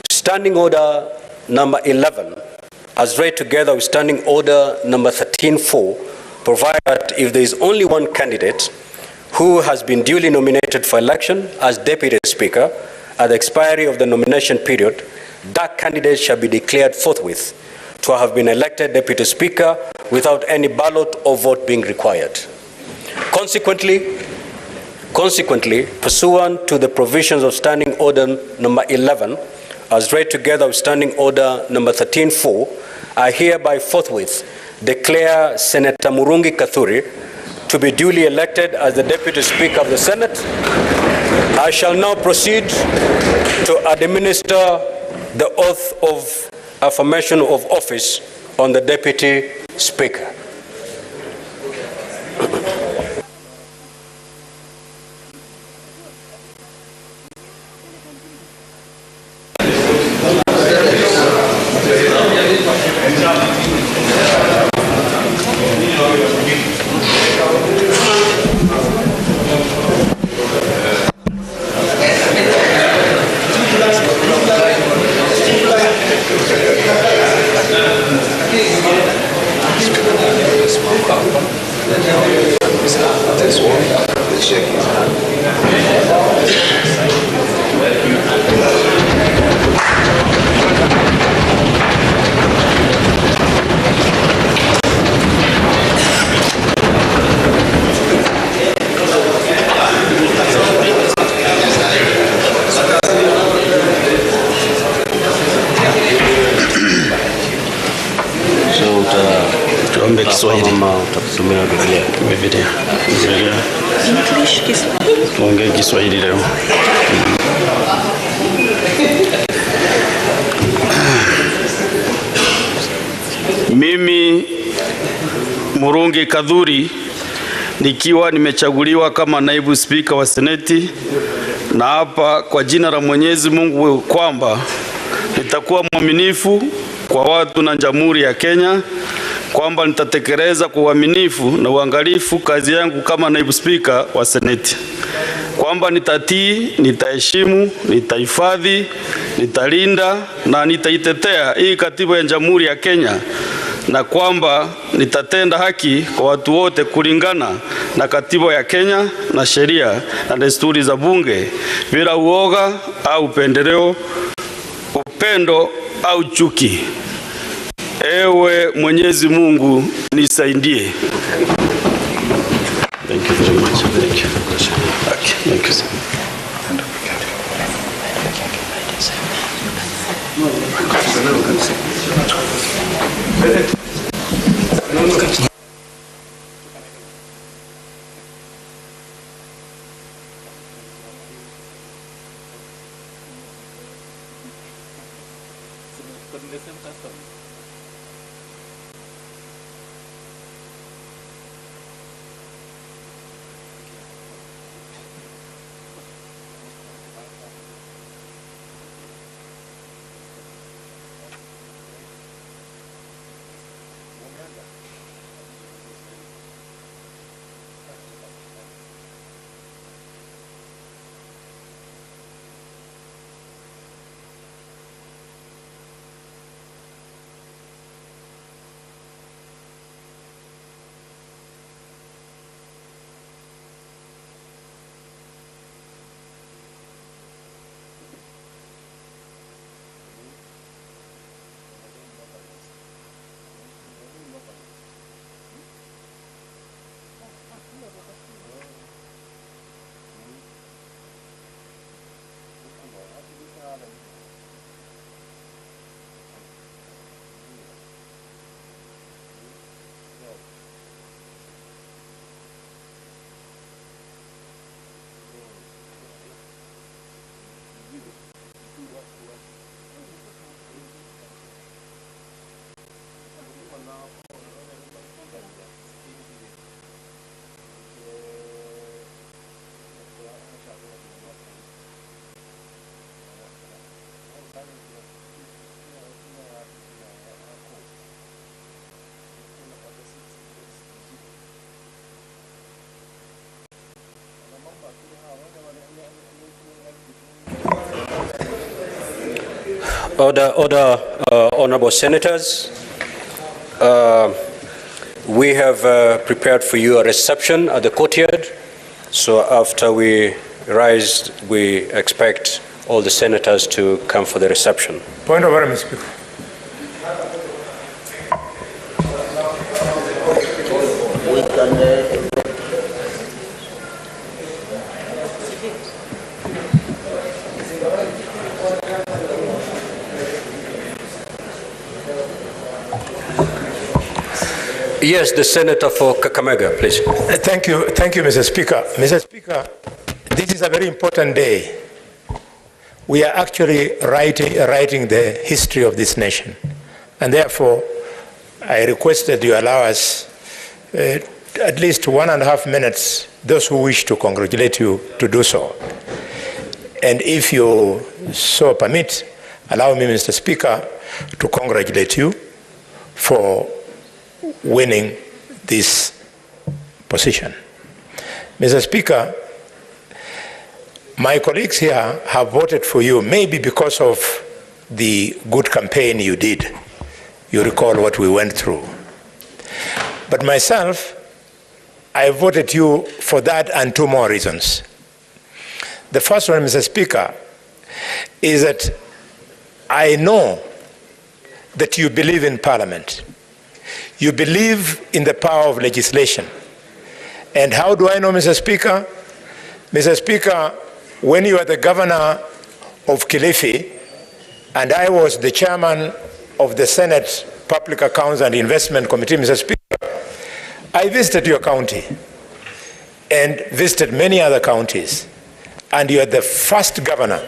Standing Order number 11, as read together with Standing Order number 13.4, provide that if there is only one candidate who has been duly nominated for election as Deputy Speaker at the expiry of the nomination period, that candidate shall be declared forthwith to have been elected Deputy Speaker without any ballot or vote being required. Consequently, pursuant to the provisions of Standing Order number 11, as read together with Standing Order number 13.4, I hereby forthwith declare Senator Murungi Kathuri to be duly elected as the Deputy Speaker of the Senate I shall now proceed to administer the oath of affirmation of office on the Deputy Speaker. Tuongee Kiswahili leo. Mimi Murungi Kadhuri nikiwa nimechaguliwa kama naibu spika wa Seneti, na hapa kwa jina la Mwenyezi Mungu kwamba nitakuwa mwaminifu kwa watu na Jamhuri ya Kenya, kwamba nitatekeleza kwa uaminifu na uangalifu kazi yangu kama naibu spika wa Seneti, kwamba nitatii, nitaheshimu, nitahifadhi, nitalinda na nitaitetea hii katiba ya Jamhuri ya Kenya, na kwamba nitatenda haki kwa watu wote kulingana na katiba ya Kenya na sheria na desturi za bunge bila uoga au upendeleo, upendo au chuki. Ewe Mwenyezi Mungu nisaidie. Thank you very much. Thank you. Okay. Thank you. Honorable Senators, we have prepared for you a reception at the courtyard. So after we rise, we expect all the senators to come for the reception. Point of order, Mr. Speaker. Yes, the Senator for Kakamega, please. Thank you, Mr. Speaker. Mr. Speaker, This is a very important day. We are actually writing the history of this nation. And therefore, I request that you allow us at least 1.5 minutes, those who wish to congratulate you, to do so. And if you so permit, allow me, Mr. Speaker, to congratulate you for winning this position. Mr. Speaker, my colleagues here have voted for you, maybe because of the good campaign you did. You recall what we went through. But myself, I voted you for that and 2 more reasons. The first one, Mr. Speaker, is that I know that you believe in Parliament. You believe in the power of legislation. And how do I know, Mr. Speaker? Mr. Speaker, when you were the governor of Kilifi, and I was the chairman of the Senate Public Accounts and Investment Committee, Mr. Speaker, I visited your county and visited many other counties. And you are the first governor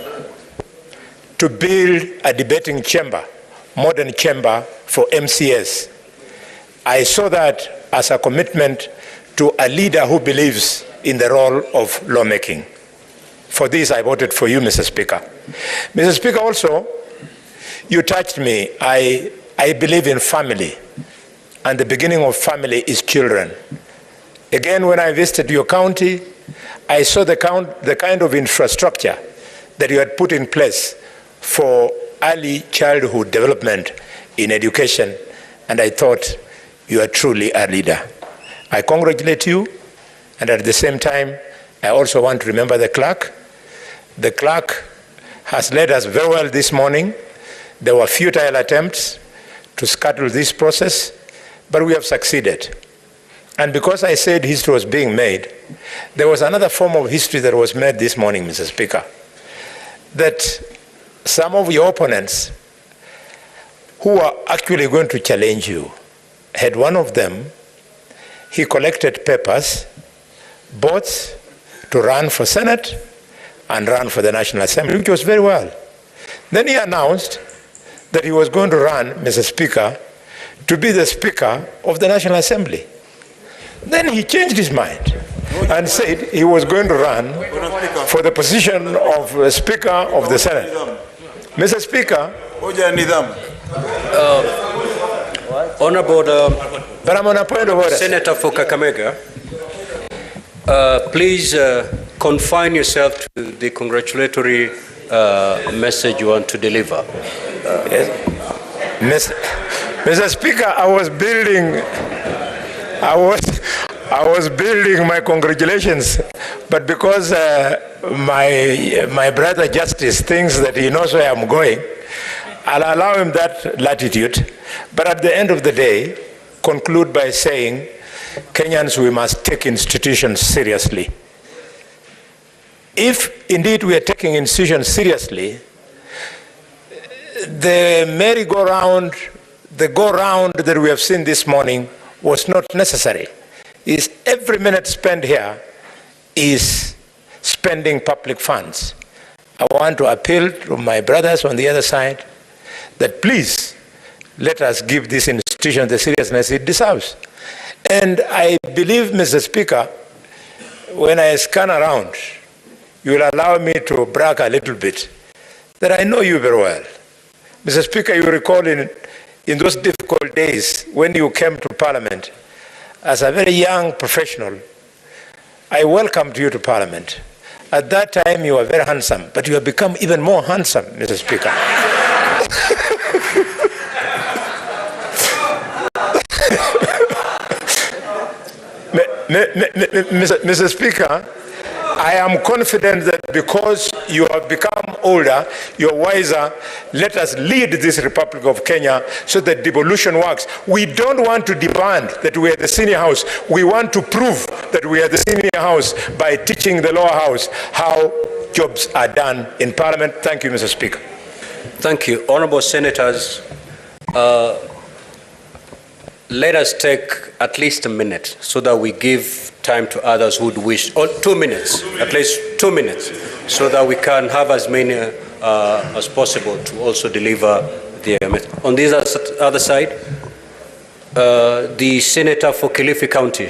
to build a debating chamber, modern chamber for MCS. I saw that as a commitment to a leader who believes in the role of lawmaking. For this, I voted for you, Mr. Speaker. Mr. Speaker, also, you touched me. I believe in family, and the beginning of family is children. Again, when I visited your county, I saw the kind of infrastructure that you had put in place for early childhood development in education, and I thought you are truly a leader. I congratulate you, and at the same time, I also want to remember the clerk. The clerk has led us very well this morning. There were futile attempts to scuttle this process, but we have succeeded. And because I said history was being made, there was another form of history that was made this morning, Mr. Speaker, that some of your opponents who are actually going to challenge you had one of them, he collected papers both to run for Senate and run for the National Assembly, which was very well. Then he announced that he was going to run, Mr. Speaker, to be the Speaker of the National Assembly. Then he changed his mind and said he was going to run for the position of Speaker of the Senate. Mr. Speaker, Honorable Senator for Kakamega, please confine yourself to the congratulatory message you want to deliver. Yes. Mr. Speaker, I was building my congratulations, but because my brother Justice thinks that he knows where I'm going, I'll allow him that latitude. But at the end of the day, conclude by saying, Kenyans, we must take institutions seriously. If indeed we are taking institutions seriously, the merry-go-round, the go-round that we have seen this morning was not necessary. Every minute spent here is spending public funds. I want to appeal to my brothers on the other side that please let us give this institution the seriousness it deserves. And I believe, Mr. Speaker, when I scan around, you will allow me to brag a little bit that I know you very well. Mr. Speaker, you recall in those difficult days when you came to Parliament, as a very young professional, I welcomed you to Parliament. At that time, you were very handsome, but you have become even more handsome, Mr. Speaker. Mr. Speaker, I am confident that because you have become older, you're wiser, let us lead this Republic of Kenya so that devolution works. We don't want to demand that we are the senior house. We want to prove that we are the senior house by teaching the lower house how jobs are done in Parliament. Thank you, Mr. Speaker. Thank you. Honorable Senators, let us take at least a minute so that we give time to others who would wish, or 2 minutes, at least 2 minutes, so that we can have as many as possible to also deliver the message. On this other side, the Senator for Kilifi County.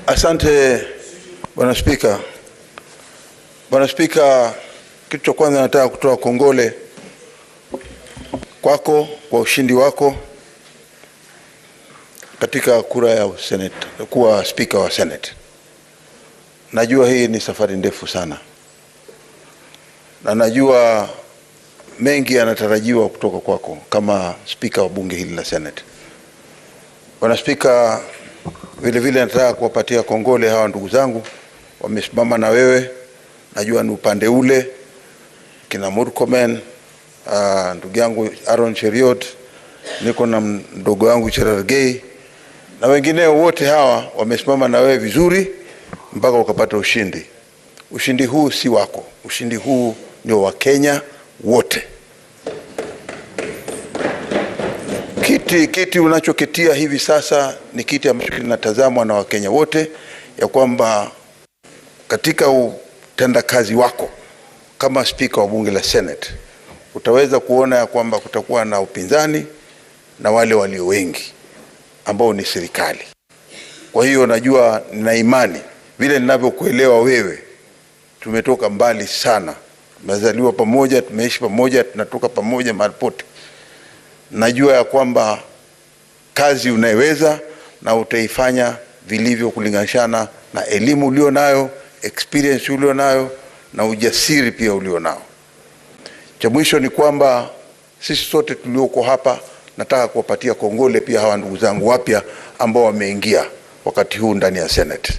Asante Bwana Spika. Bwana Spika, kitu cha kwanza nataka kutoa kongole kwako kwa ushindi wako katika kura ya Seneta, kuwa Spika wa Senate. Najua hii ni safari ndefu sana, na najua mengi yanatarajiwa kutoka kwako kama Spika wa Bunge hili la Senate. Bwana Spika, vile vile nataka kuwapatia kongole hawa ndugu zangu wamesimama na wewe. Najua ni upande ule kina Murkomen, ndugu yangu Aaron Cheriot, niko na ndugu yangu Cherargei na wengineo wote hawa wamesimama na wewe vizuri mpaka ukapata ushindi. Ushindi huu si wako, ushindi huu ni wa Kenya wote. Kiti unachokitia hivi sasa ni kiti ambacho kinatazamwa na Wakenya wote, ya kwamba katika utendakazi wako kama Spika wa Bunge la Senate utaweza kuona ya kwamba kutakuwa na upinzani na wale walio wengi ambao ni serikali. Kwa hiyo najua, nina imani vile ninavyokuelewa wewe, tumetoka mbali sana, tumezaliwa pamoja, tumeishi pamoja, tunatoka pamoja mahali pote. Najua ya kwamba kazi unaiweza na utaifanya vilivyo kulinganishana na elimu ulio nayo, experience ulio nayo na ujasiri pia ulio nao. Cha mwisho ni kwamba sisi sote tulioko hapa nataka kuwapatia kongole pia hawa ndugu zangu wapya ambao wameingia wakati huu ndani ya Senate.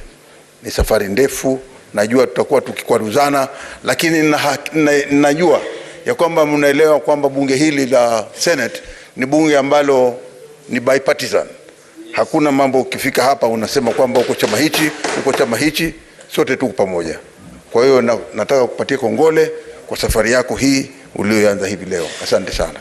Ni safari ndefu, najua tutakuwa tukikwaruzana, lakini najua ya kwamba mnaelewa kwamba bunge hili la Senate ni bunge ambalo ni bipartisan. Hakuna mambo ukifika hapa unasema kwamba uko chama hichi, sote tuko pamoja. Kwa hiyo nataka kupatia kongole kwa safari yako hii ulioanza hivi leo. Asante sana.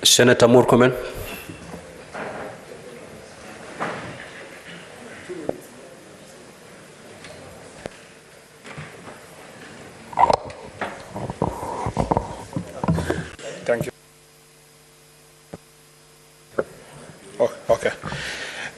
Senator Murkomen. Thank you. Okay.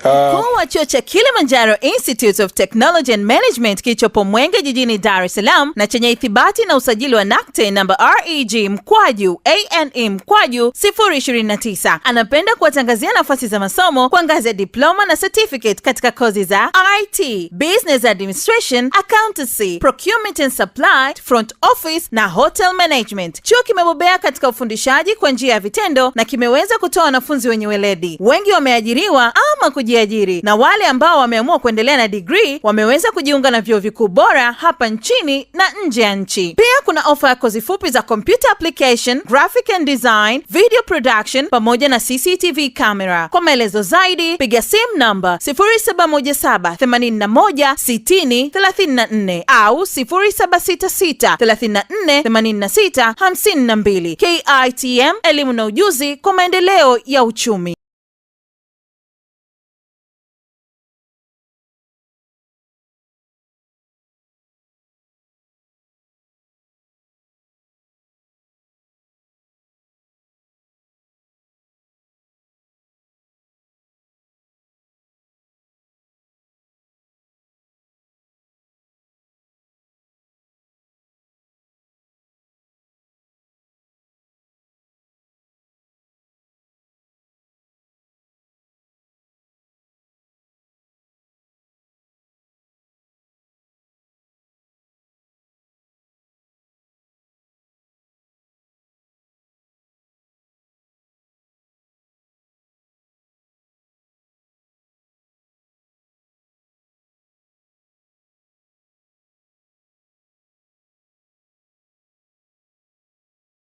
Mkuu wa chuo cha Kilimanjaro Institute of Technology and Management kilichopo Mwenge jijini Dar es Salaam na chenye ithibati na usajili wa NACTE namba REG/ANE/029 anapenda kuwatangazia nafasi za masomo kwa ngazi ya diploma na certificate katika kozi za IT, Business Administration, Accountancy, Procurement and Supply, Front Office na Hotel Management. Chuo kimebobea katika ufundishaji kwa njia ya vitendo na kimeweza kutoa wanafunzi wenye weledi. Wengi wameajiriwa ama kujiajiri, na wale ambao wameamua kuendelea na degree wameweza kujiunga na vyuo vikuu bora hapa nchini na nje ya nchi. Pia kuna ofa ya kozi fupi za computer application, graphic and design, video production pamoja na CCTV camera. Kwa maelezo zaidi piga simu namba 0717816034 au 0766348652. KITM, elimu na ujuzi kwa maendeleo ya uchumi.